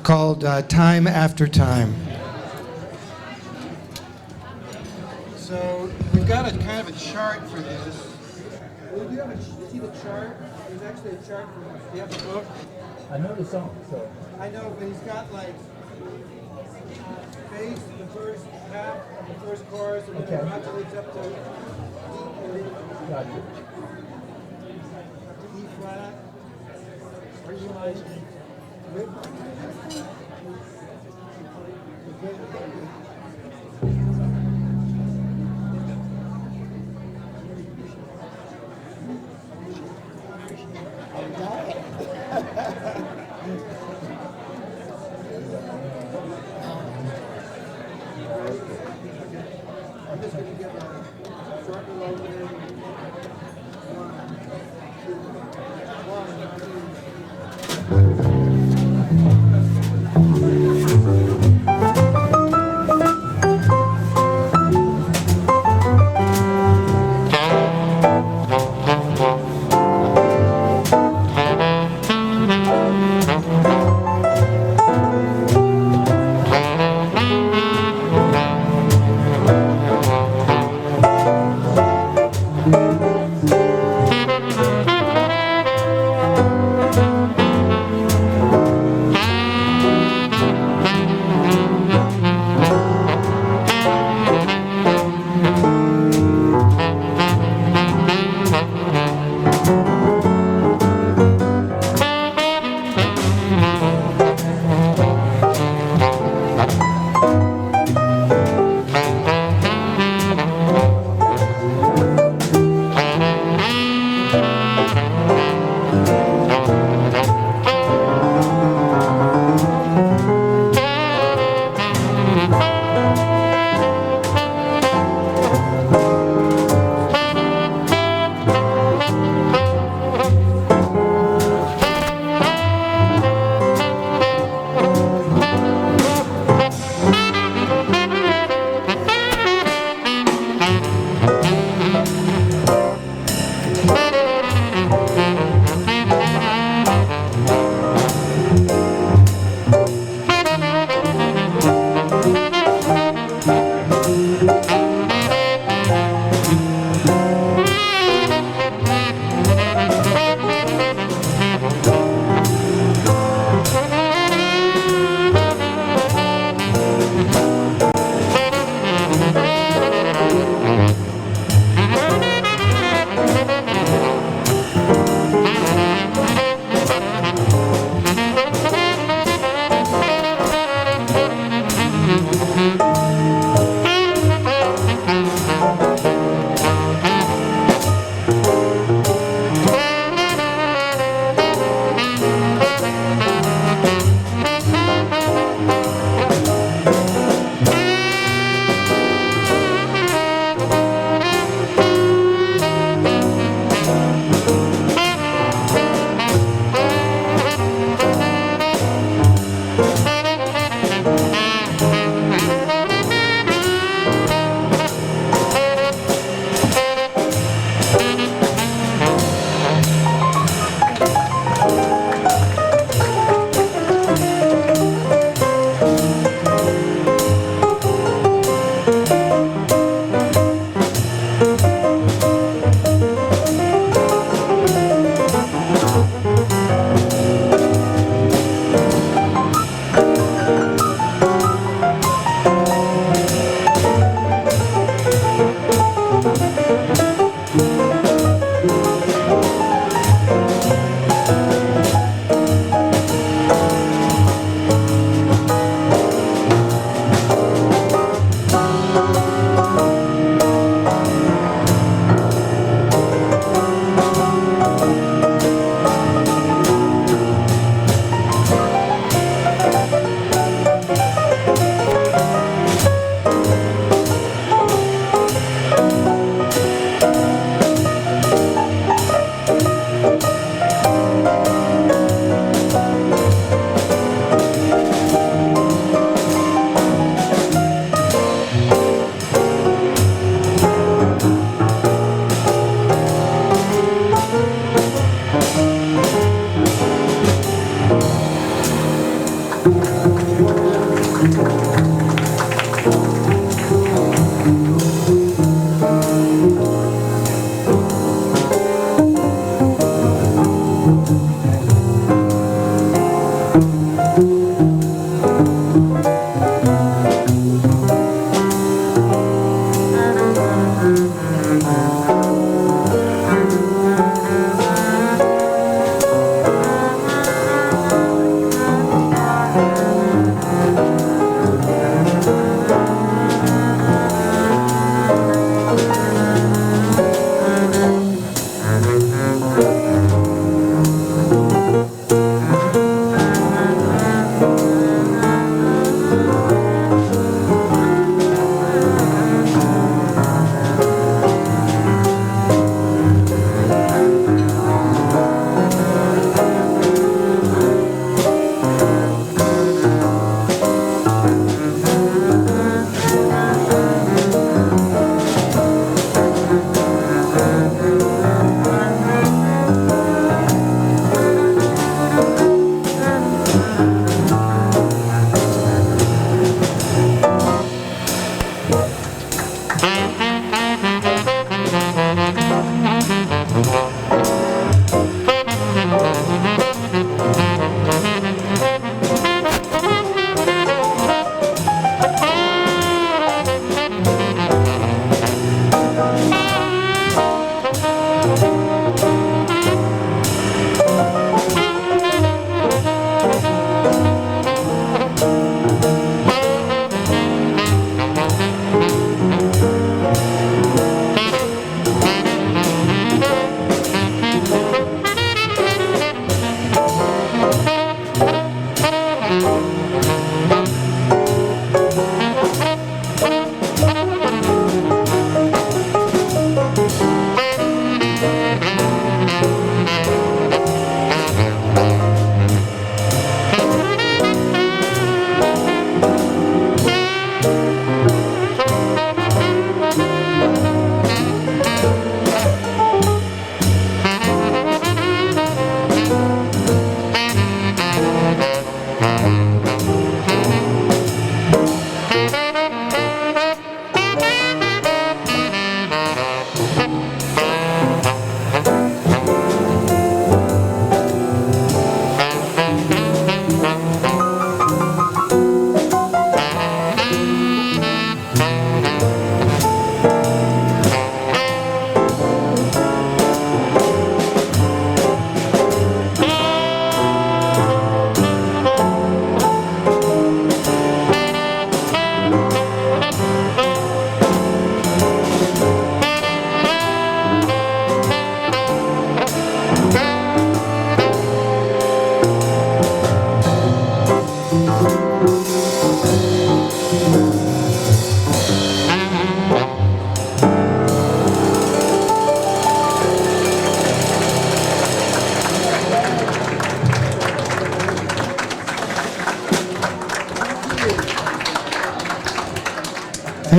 called Time After Time. So we've got a kind of a chart for this. Well, do you see the chart? There's actually a chart for this. Do you have the book? I know the song, so. I know, but he's got like bass, the first half of the first chorus, and then it modulates up to Got you. E flat. Are you like?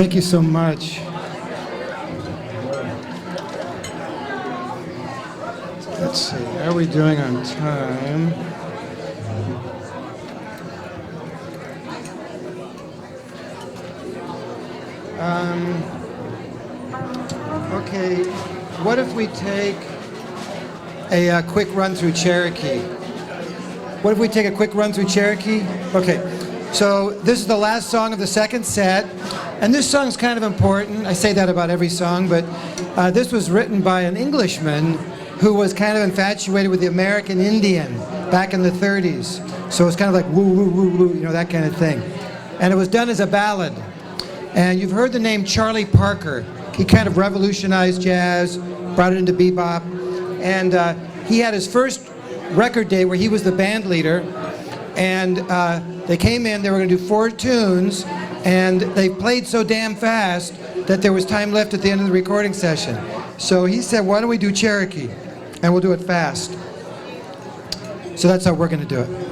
Thank you so much. Let's see, how are we doing on time? Okay, what if we take a quick run through Cherokee? What if we take a quick run through Cherokee? Okay, so this is the last song of the second set, and this song's kind of important. I say that about every song, but this was written by an Englishman who was kind of infatuated with the American Indian back in the 30s. So it's kind of like woo, woo, woo, woo, you know, that kind of thing. And it was done as a ballad. And you've heard the name Charlie Parker. He kind of revolutionized jazz, brought it into bebop. And he had his first record day where he was the band leader. And they came in, they were going to do 4 tunes, and they played so damn fast that there was time left at the end of the recording session. So he said, why don't we do Cherokee? And we'll do it fast. So that's how we're going to do it.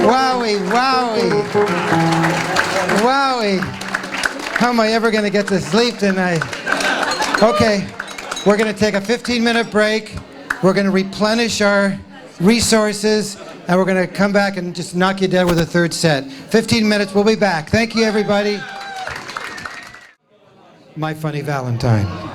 Wowie, wowie. Wowie. How am I ever going to get to sleep tonight? Okay, we're going to take a 15-minute break. We're going to replenish our resources, and we're going to come back and just knock you dead with a third set. 15 minutes, we'll be back. Thank you, everybody. My Funny Valentine.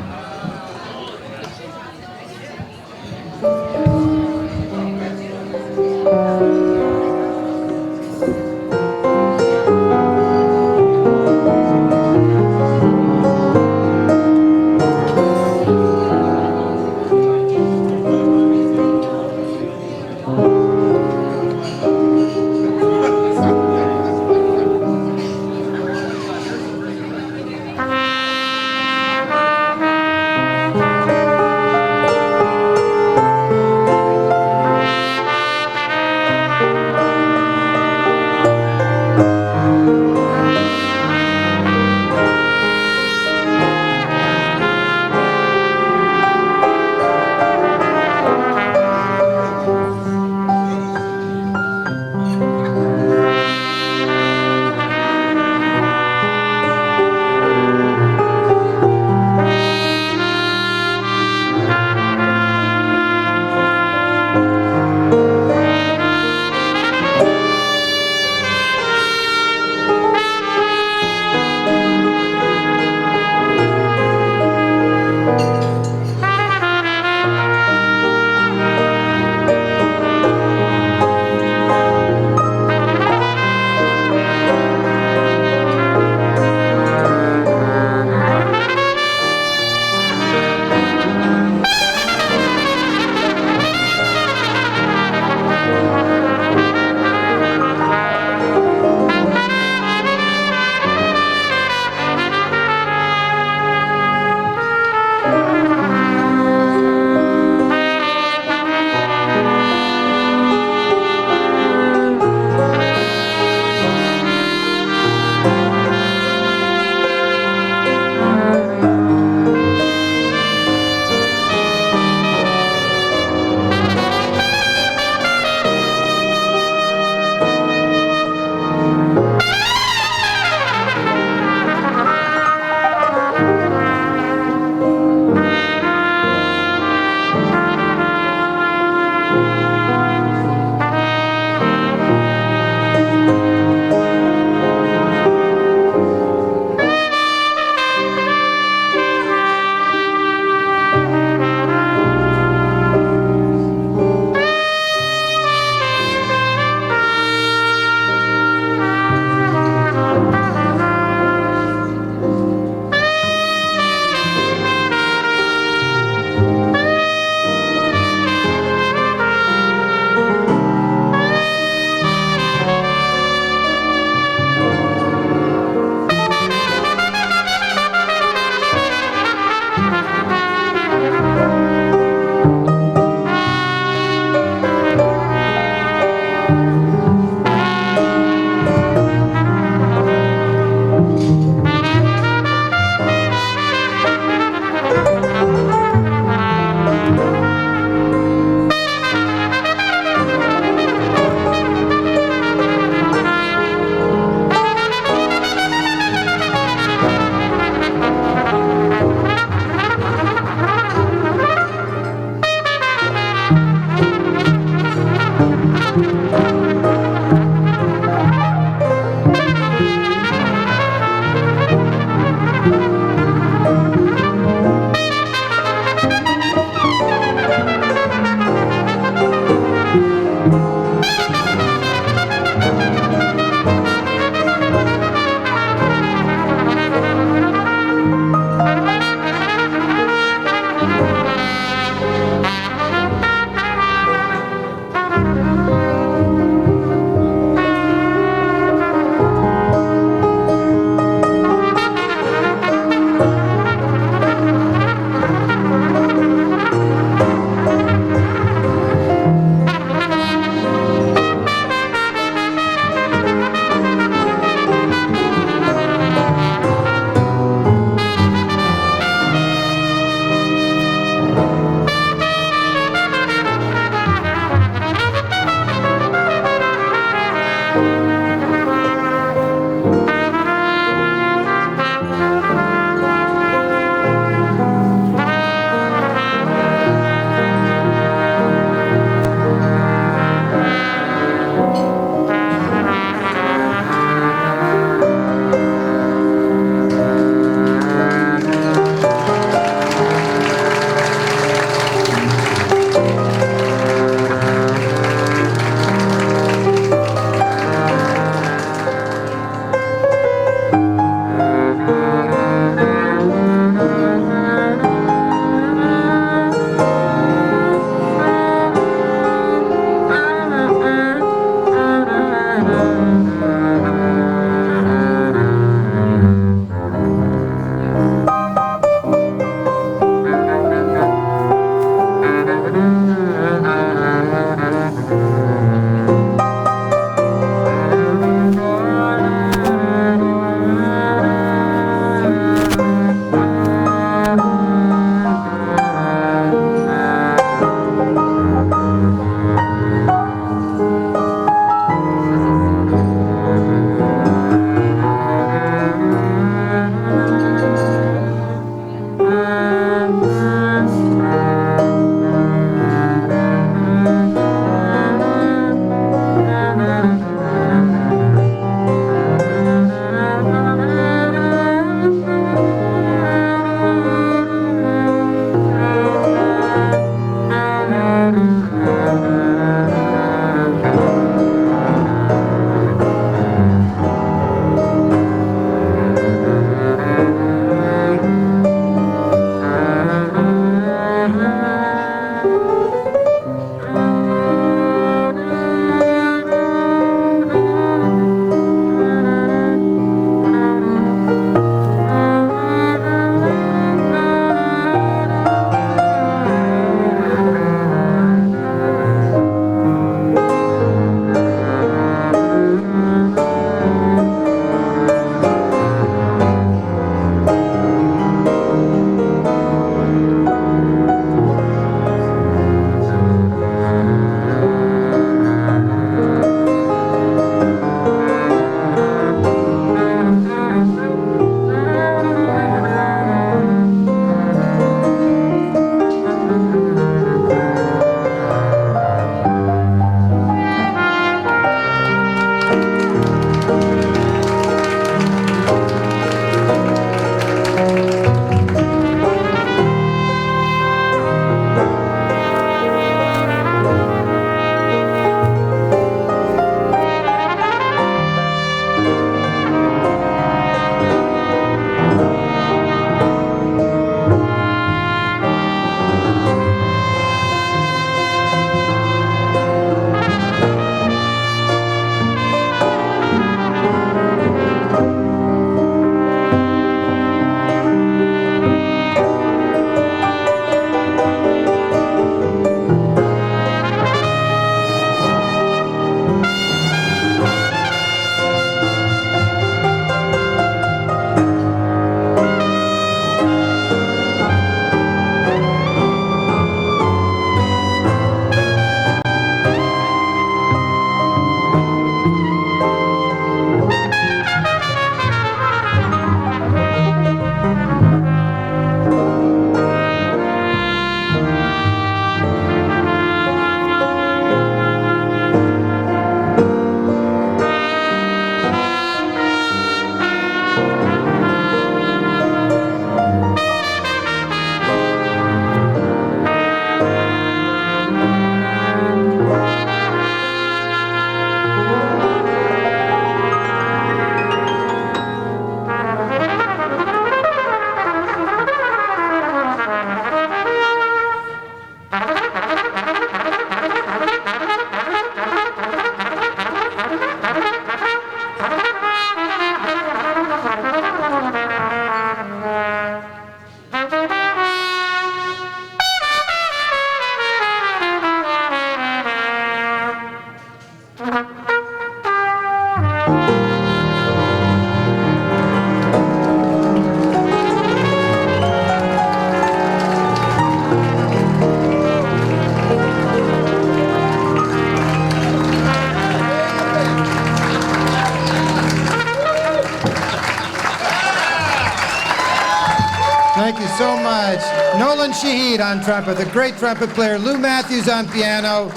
Nolan Shahid on trumpet, the great trumpet player, Lou Matthews on piano.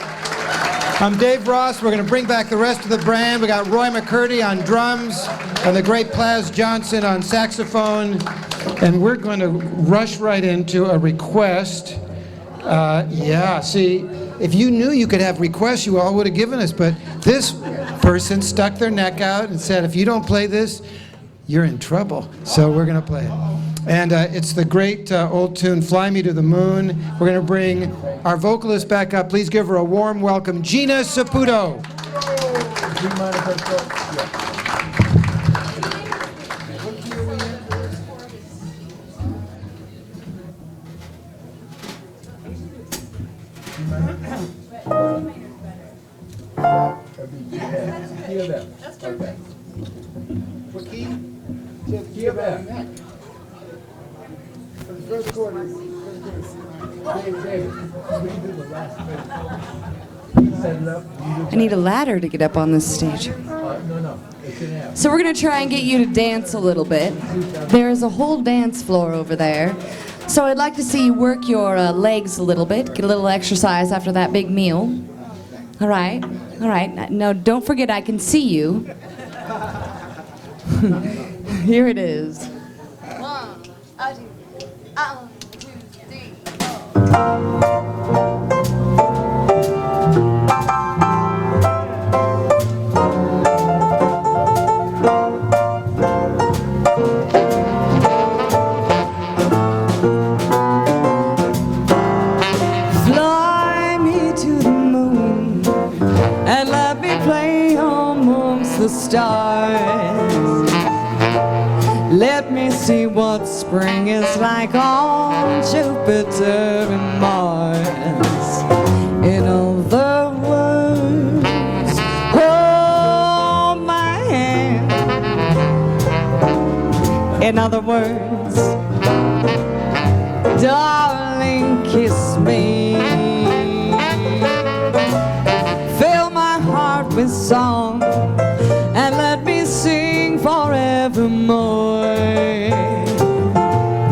I'm Dave Ross. We're going to bring back the rest of the band. We got Roy McCurdy on drums and the great Plaz Johnson on saxophone. And we're going to rush right into a request. See, if you knew you could have requests, you all would have given us. But this person stuck their neck out and said, if you don't play this, you're in trouble. So we're going to play it. And it's the great old tune, Fly Me to the Moon. We're going to bring our vocalist back up. Please give her a warm welcome, Gina Saputo. Do you mind if I start? Yeah. Key of F. Okay. What key? Key of F. The first chord is David, we do the last bit. Set it up. I need a ladder to get up on this stage. No, it's in F. So we're gonna try and get you to dance a little bit. There's a whole dance floor over there. So I'd like to see you work your legs a little bit, get a little exercise after that big meal. All right. No, don't forget I can see you. Here it is. 1, 2, 3, 4. Fly me to the moon and let me play amongst the stars. Let me see what spring is like on Jupiter and Mars. In other words, hold my hand. In other words, darling, kiss me. Fill my heart with song and let me sing forevermore.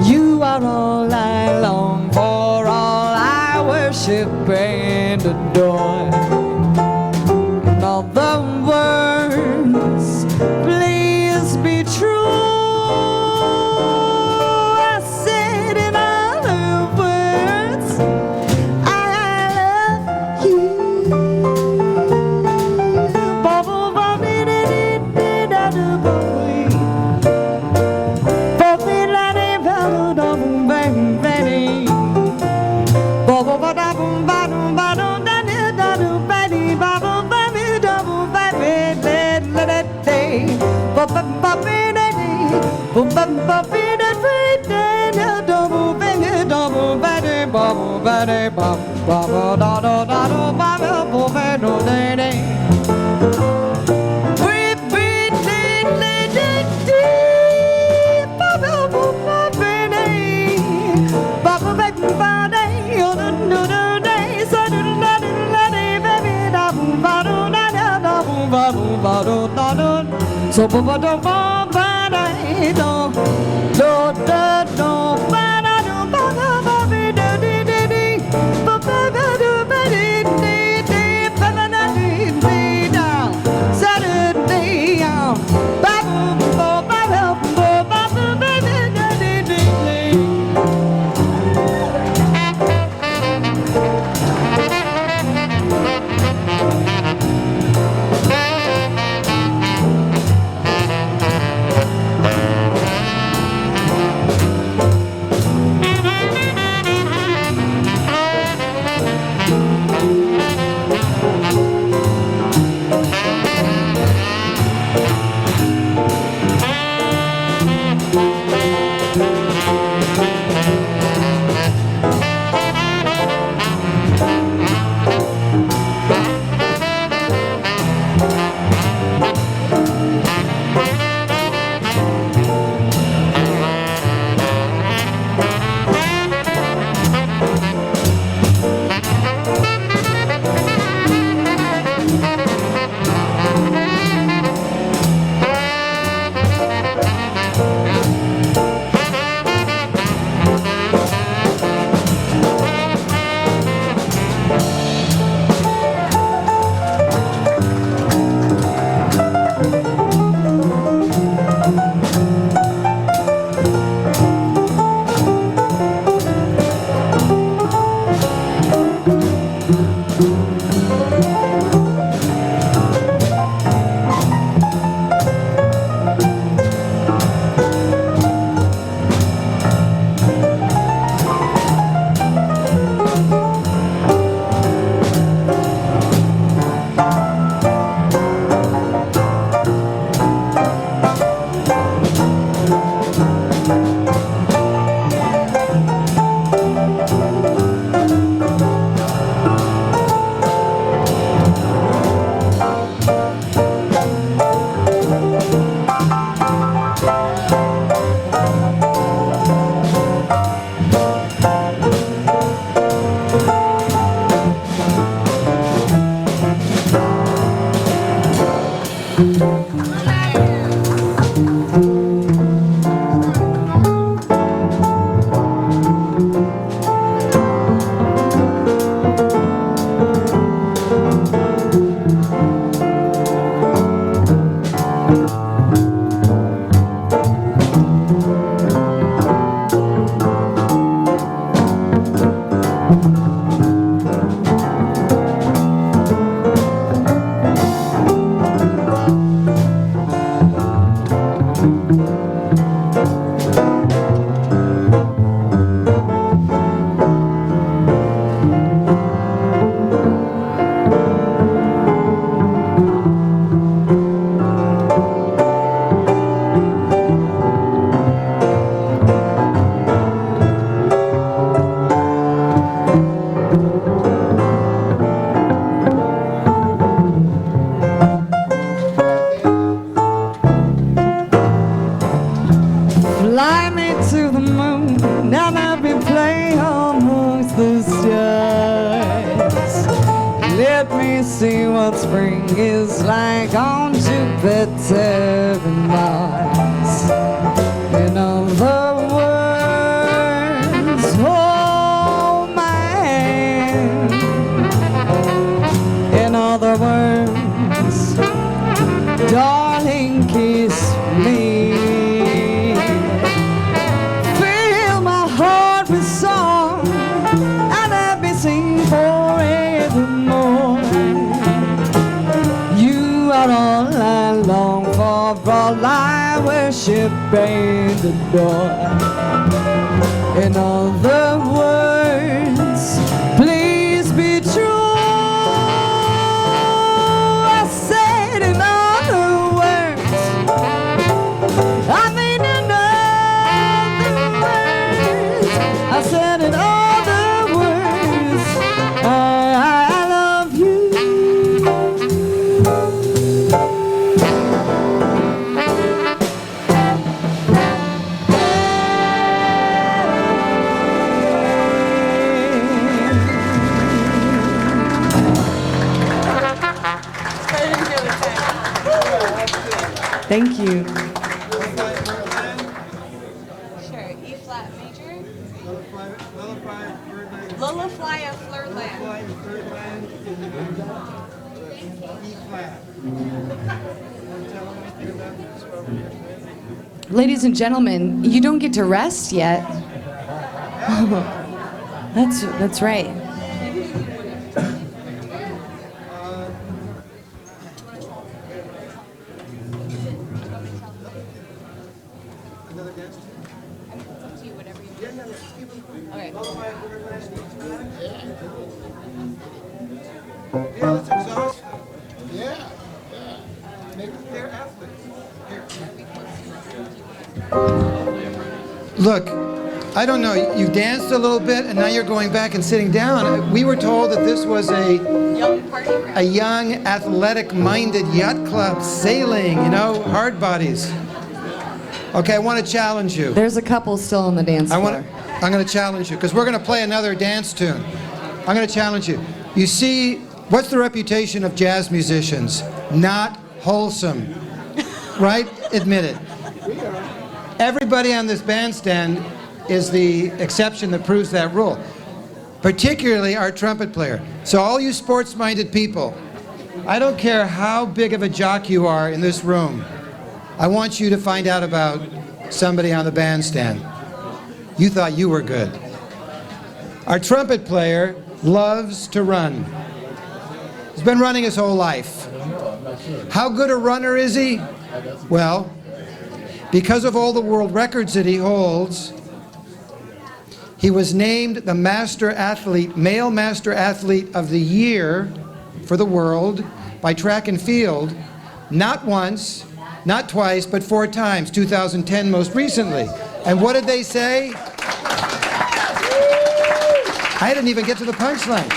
You are all I long for, all I worship and adore. In other words, please be true. I said in other words, I love you. So ba ba da ba ba da do do da do ba da do ba ba ba ba da di di di ba ba ba do ba di di di ba ba da di di da sa da di ya ba ba ba ba ba ba ba ba ba da di di di. Fly me to the moon, now let me play amongst the stars. Let me see what spring is like on Jupiter and Mars. In other words, hold my hand. In other words, darling, kiss me. Song and let me sing forevermore. You are all I long for, all I worship and adore. In other words, please be true. I said in other words, I mean in other words, I said in other words, I love you. Thank you. Sure. E flat major. Lola fly a Flirtland. Ladies and gentlemen, you don't get to rest yet. That's right. Yeah, let's exhaust them. Yeah. They're athletes. Look, I don't know, you danced a little bit and now you're going back and sitting down. We were told that this was a young, athletic-minded yacht club, sailing, you know, hard bodies. Okay, I want to challenge you. There's a couple still on the dance floor. I'm going to challenge you because we're going to play another dance tune. I'm going to challenge you. You see, what's the reputation of jazz musicians? Not wholesome, right? Admit it. Everybody on this bandstand is the exception that proves that rule, particularly our trumpet player. So all you sports-minded people, I don't care how big of a jock you are in this room, I want you to find out about somebody on the bandstand. You thought you were good. Our trumpet player loves to run. He's been running his whole life. How good a runner is he? Well, because of all the world records that he holds, he was named the master athlete, male master athlete of the year for the world by Track and Field, not once, not twice, but 4 times, 2010 most recently. And what did they say? I didn't even get to the punchline.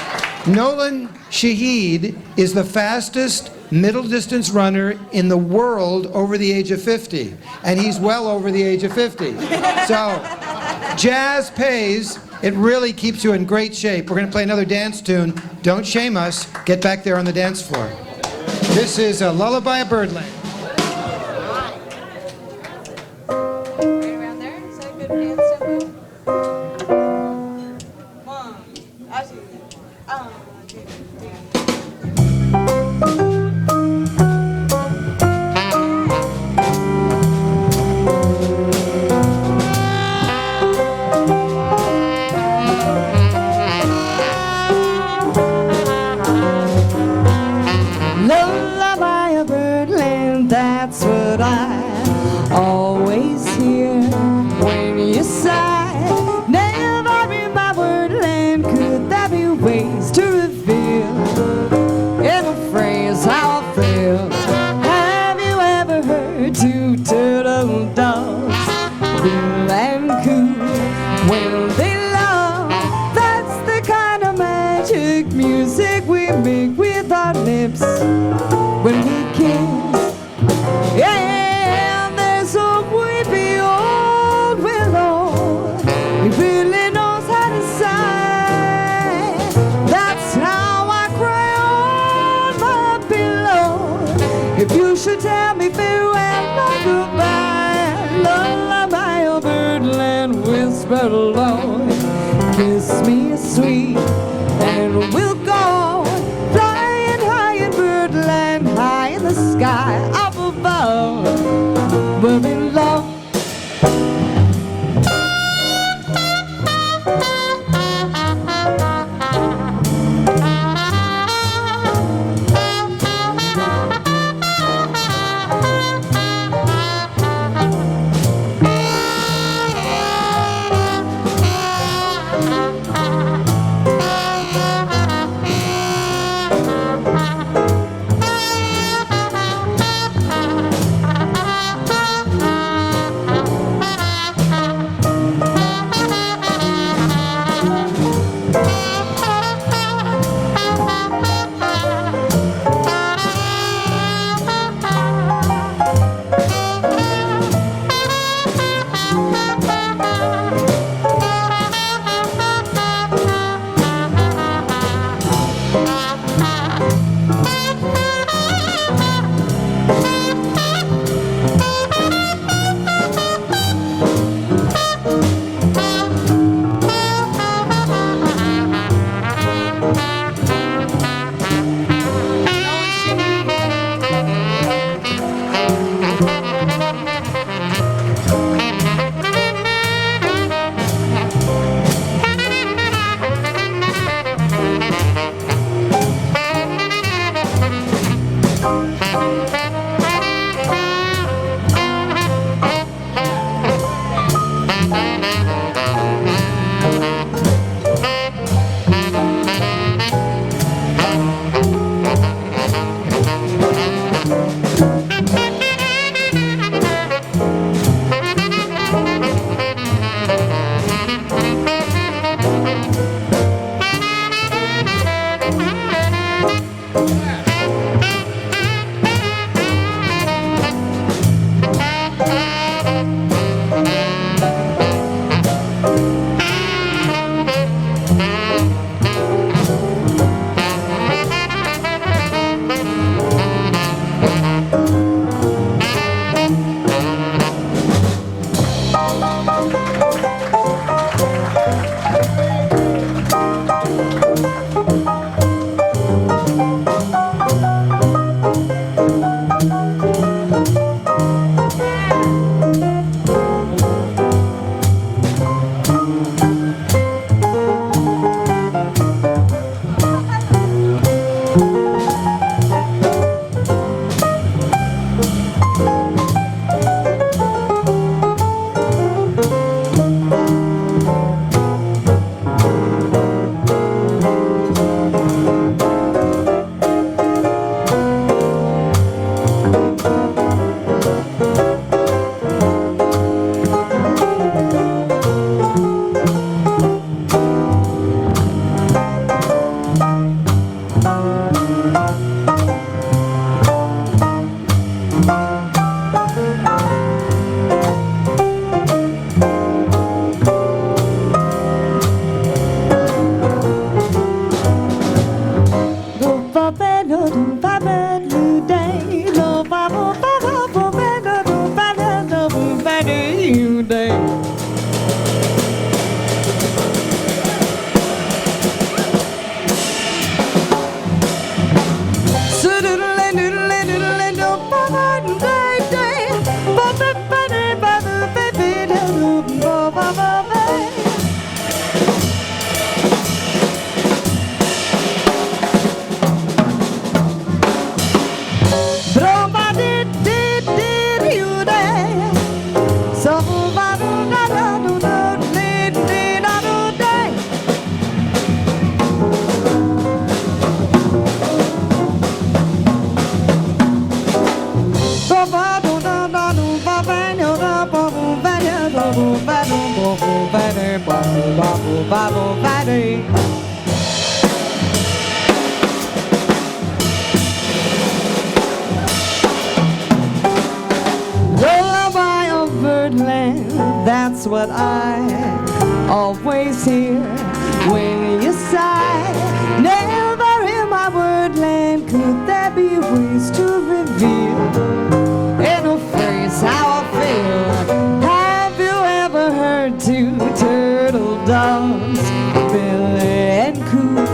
Nolan Shahid is the fastest middle distance runner in the world over the age of 50. And he's well over the age of 50. So, jazz pays. It really keeps you in great shape. We're going to play another dance tune. Don't shame us. Get back there on the dance floor. This is a Lullaby of Birdland. Right around there. Is that a good dance tempo? 1, 2, 3. magic music we make with our lips when we kiss. Yeah, there's a weepy old willow. He really knows how to sigh. That's how I cry on my pillow. If you should tell me farewell or goodbye, lullaby of birdland whispered alone. Kiss me sweet, and we'll go flying high in birdland, high in the sky up above, where we love. That's what I always hear when you sigh. Never in my wordland could there be ways to reveal in a phrase how I feel. Have you ever heard two turtle doves, Billy and Coo,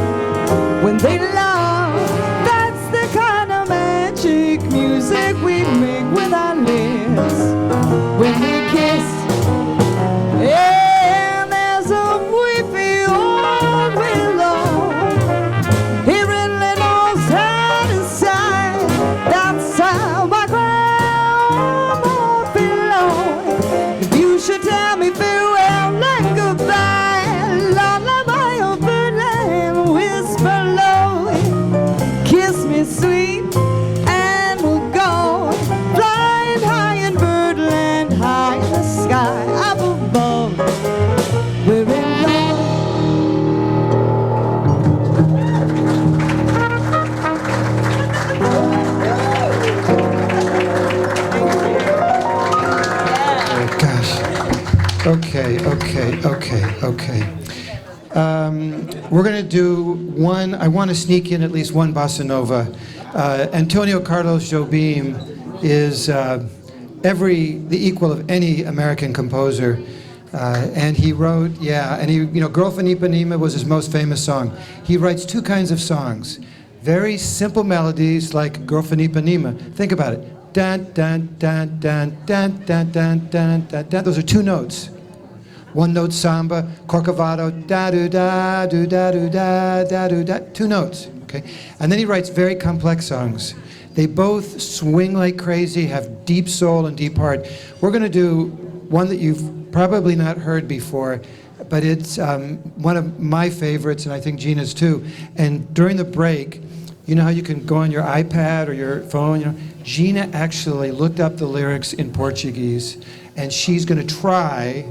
when they love? That's the kind of magic music we make with our lips when we kiss. And there's a weepy old willow, he really knows how to sigh. That's how my grandma below. If you should tell me farewell and goodbye, lullaby of birdland, whisper low, kiss me sweet, and we'll go flying high in birdland, high in the sky up above. We're in love. Oh, gosh. Okay. We're going to do one. I want to sneak in at least one bossa nova. Antonio Carlos Jobim is the equal of any American composer. And he wrote, Girl from Ipanema was his most famous song. He writes two kinds of songs. Very simple melodies like Girl from Ipanema. Think about it. Dun, dun, dun, dun, dun, dun, dun, dun, dun, dun. Those are two notes. One note samba, corcovado, da-do-da, do-da-do-da, da-do-da. Two notes, okay? And then he writes very complex songs. They both swing like crazy, have deep soul and deep heart. We're going to do one that you've probably not heard before, but it's one of my favorites, and I think Gina's too. And during the break, you know how you can go on your iPad or your phone, Gina actually looked up the lyrics in Portuguese, and she's going to try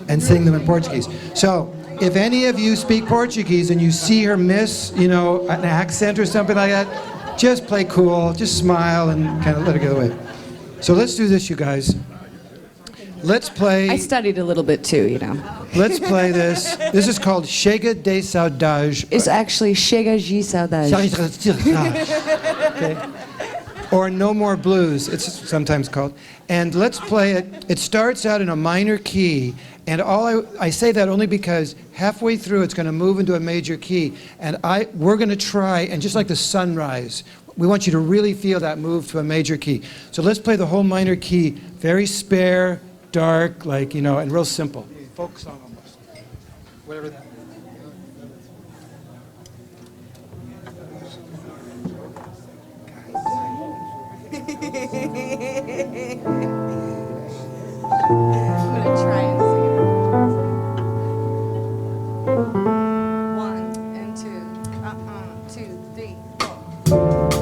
and sing them in Portuguese. So if any of you speak Portuguese and you see her miss, an accent or something like that, just play cool, just smile and kind of let it get away. So let's do this, you guys. Let's play. I studied a little bit too, Let's play this. This is called Chega de Saudade. It's actually Chega de Saudade. Okay. Or No More Blues, it's sometimes called. And let's play it. It starts out in a minor key, and I say that only because halfway through it's going to move into a major key, and we're going to try, and just like the sunrise, we want you to really feel that move to a major key. So let's play the whole minor key, very spare, dark, and real simple. Folk song almost. Whatever that. I'm gonna try and sing it. 1 and 2, 2, 3, 4.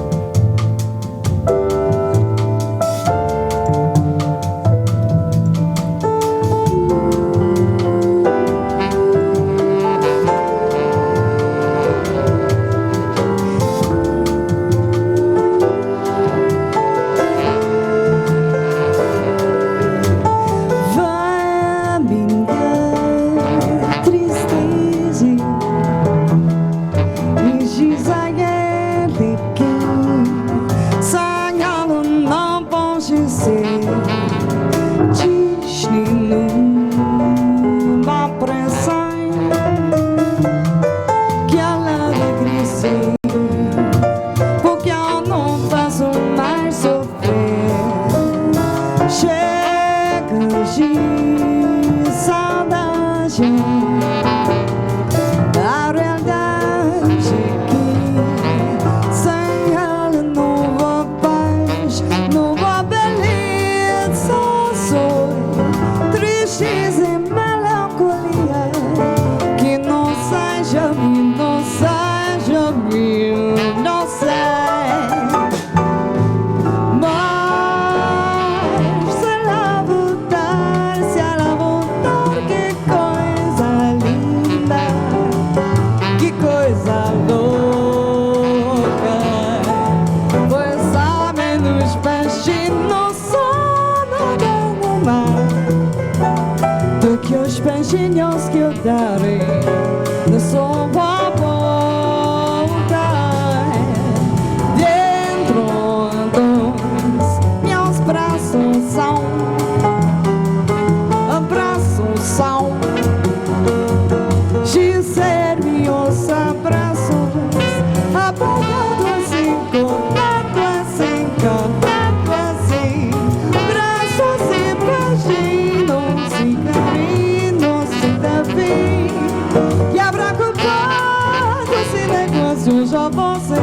seja você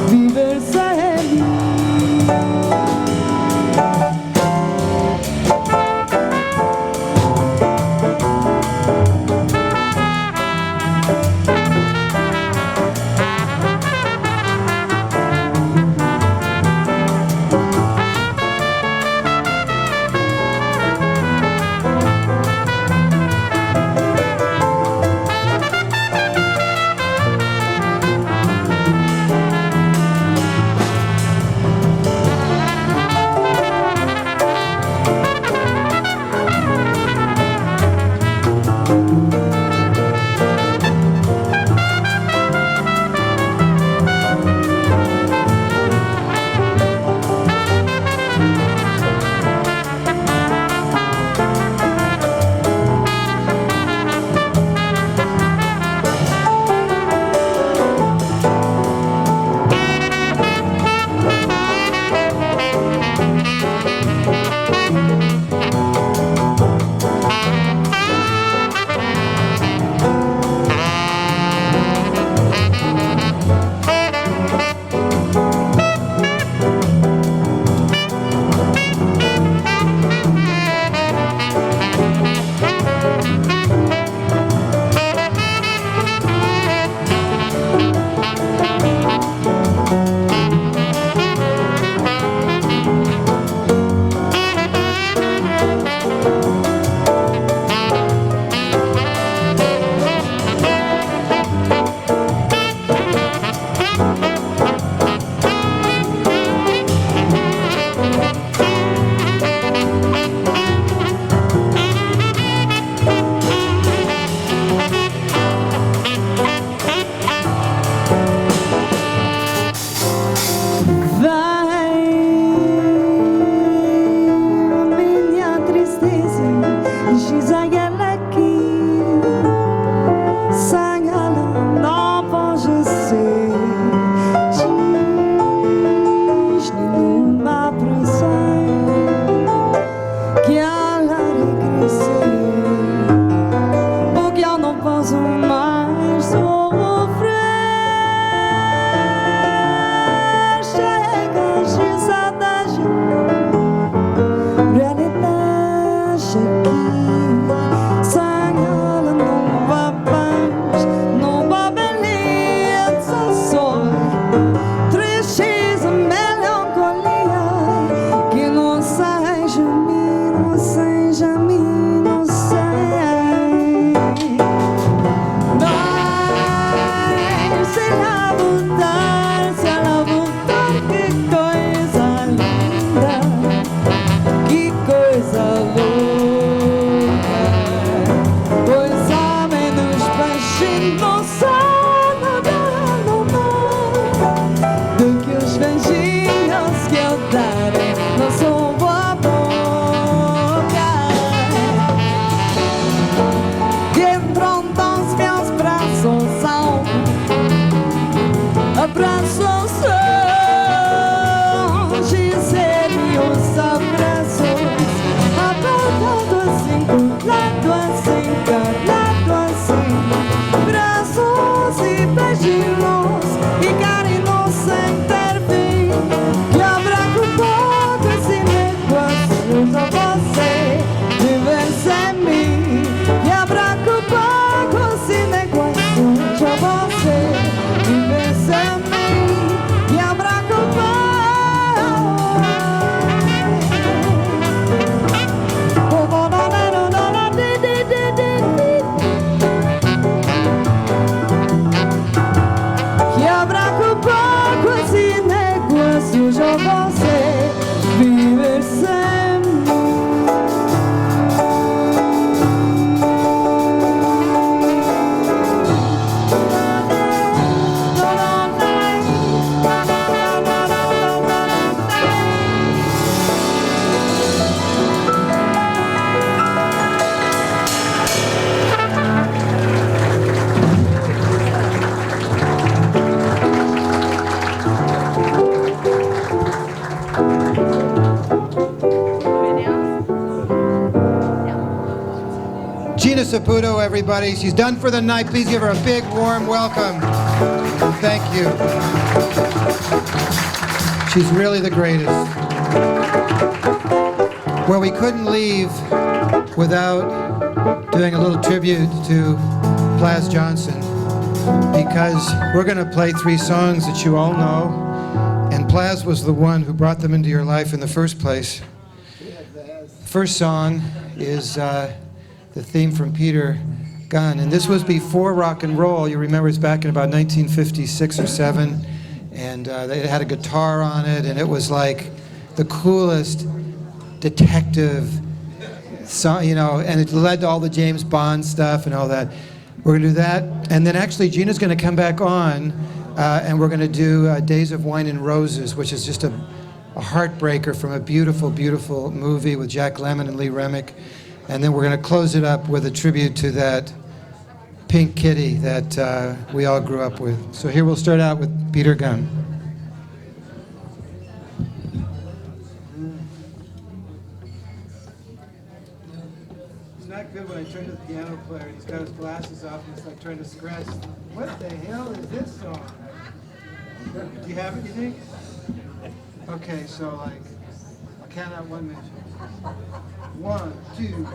viver sem mim. Saputo, everybody. She's done for the night. Please give her a big, warm welcome. Thank you. She's really the greatest. Well, we couldn't leave without doing a little tribute to Plas Johnson, because we're going to play 3 songs that you all know, and Plas was the one who brought them into your life in the first place. The first song is the theme from Peter Gunn, and this was before rock and roll. You remember it's back in about 1956 or 7, and they had a guitar on it, and it was like the coolest detective song, you know, and it led to all the James Bond stuff and all that. We're going to do that, and then actually Gina's going to come back on, and we're going to do Days of Wine and Roses, which is just a heartbreaker from a beautiful, beautiful movie with Jack Lemmon and Lee Remick. And then we're going to close it up with a tribute to that pink kitty that we all grew up with. So here we'll start out with Peter Gunn. It's not good when I turn to the piano player and he's got his glasses off and he's like trying to scratch. What the hell is this song? Do you have it, you think? Okay, so like, I'll count out 1 minute. 1, 2,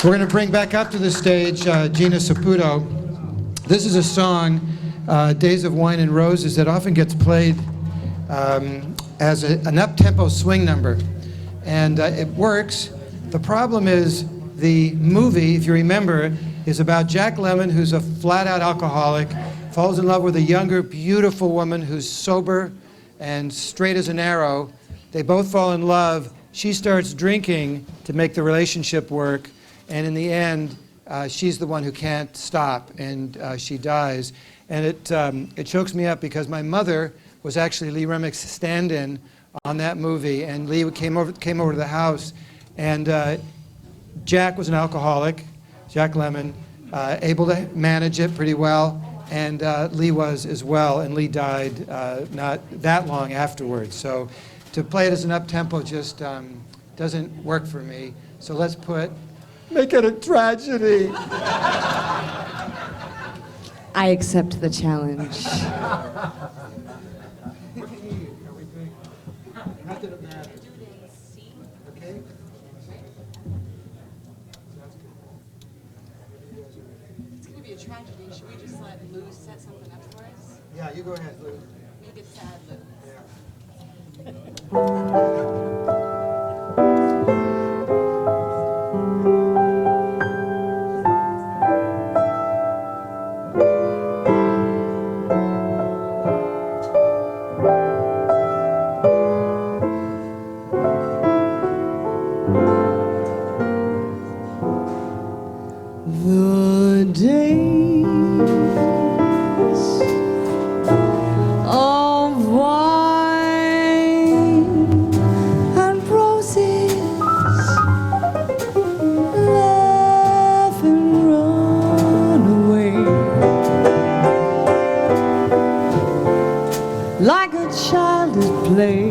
We're going to bring back up to the stage Gina Saputo. This is a song, Days of Wine and Roses, that often gets played as an up-tempo swing number. And it works. The problem is the movie, if you remember, is about Jack Lemmon, who's a flat-out alcoholic, falls in love with a younger, beautiful woman who's sober and straight as an arrow. They both fall in love. She starts drinking to make the relationship work. And in the end, she's the one who can't stop, and she dies. And it chokes me up because my mother was actually Lee Remick's stand-in on that movie, and Lee came over to the house, And Jack was an alcoholic, Jack Lemmon, able to manage it pretty well, and Lee was as well, and Lee died not that long afterwards. So to play it as an up-tempo just doesn't work for me. So let's make it a tragedy. I accept the challenge. Not that it matters. Okay? It's going to be a tragedy. Should we just let Lou set something up for us? Yeah, you go ahead, Lou. Make it sad, Lou. The days of wine and roses, laugh and run away like a child at play.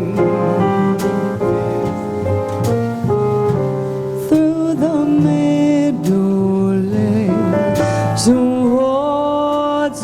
Through the meadow lane towards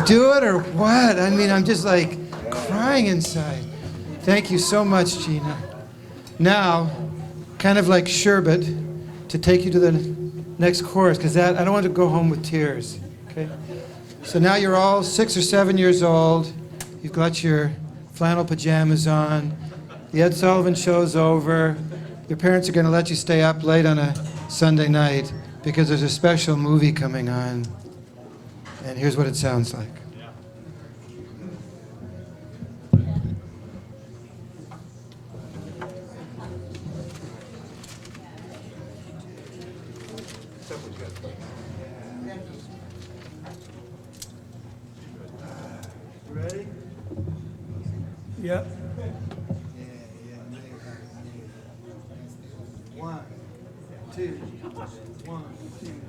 do it or what? I mean, I'm just like crying inside. Thank you so much, Gina. Now, kind of like sherbet, to take you to the next chorus, because I don't want to go home with tears. Okay? So now you're all 6 or 7 years old. You've got your flannel pajamas on. The Ed Sullivan show's over. Your parents are going to let you stay up late on a Sunday night because there's a special movie coming on. And here's what it sounds like. Ready? Yep. 1, 2, 1, 2.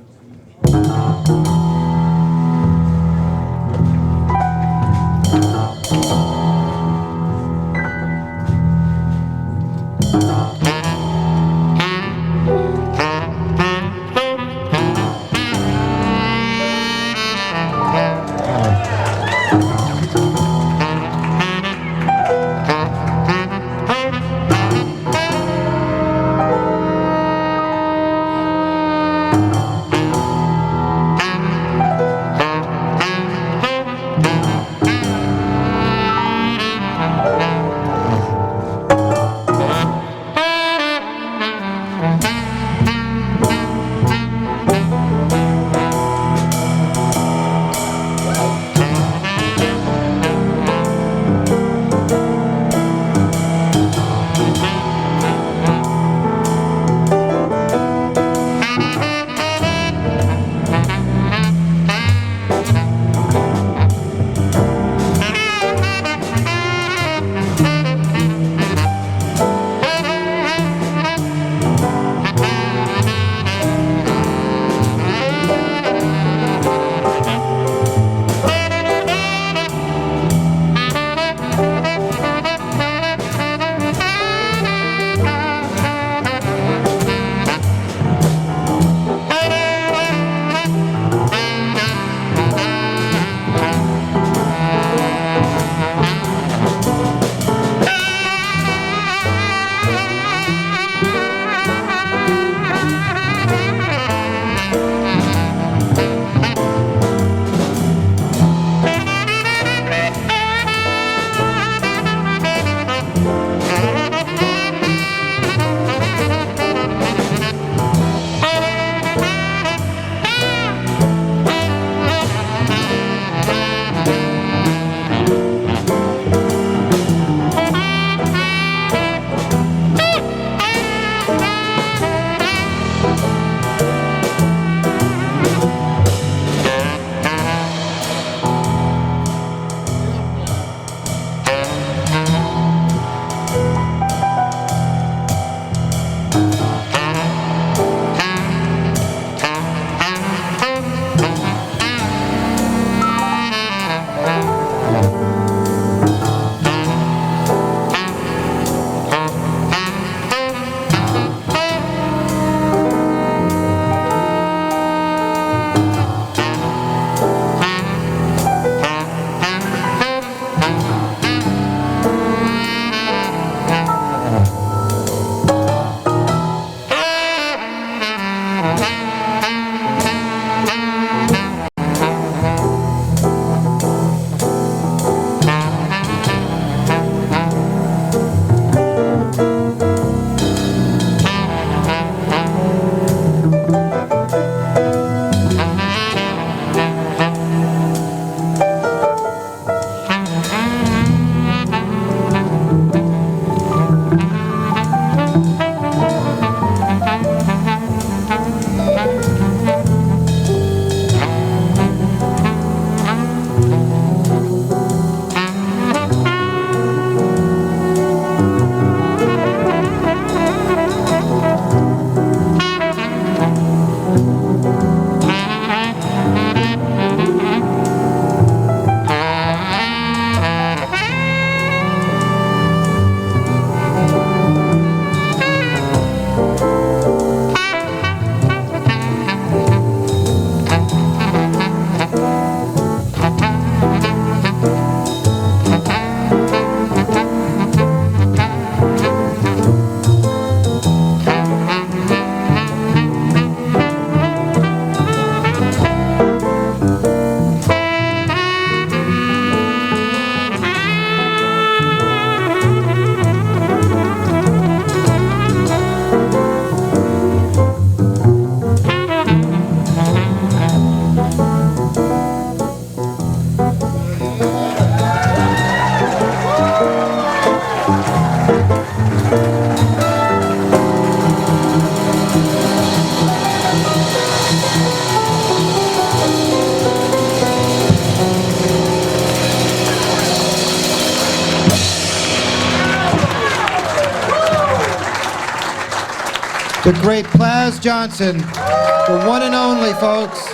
The great Plaz Johnson, the one and only, folks.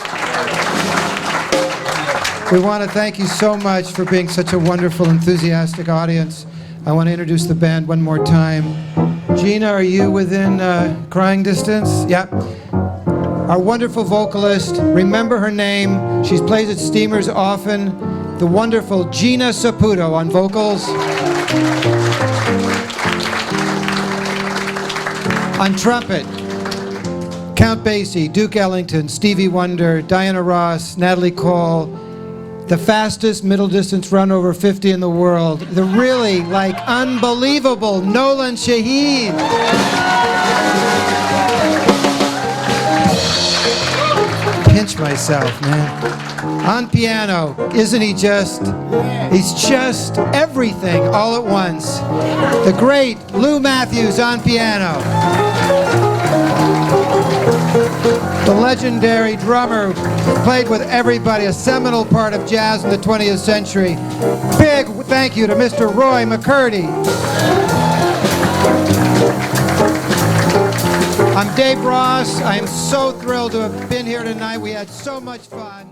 We want to thank you so much for being such a wonderful, enthusiastic audience. I want to introduce the band one more time. Gina, are you within crying distance? Yeah. Our wonderful vocalist, remember her name, she plays at Steamers often, the wonderful Gina Saputo on vocals. On trumpet, Count Basie, Duke Ellington, Stevie Wonder, Diana Ross, Natalie Cole, the fastest middle distance run over 50 in the world, the really, like, unbelievable Nolan Shahid. Pinch myself, man. On piano, isn't he just, he's just everything all at once. The great Lou Matthews on piano. The legendary drummer who played with everybody, a seminal part of jazz in the 20th century. Big thank you to Mr. Roy McCurdy. I'm Dave Ross. I am so thrilled to have been here tonight. We had so much fun.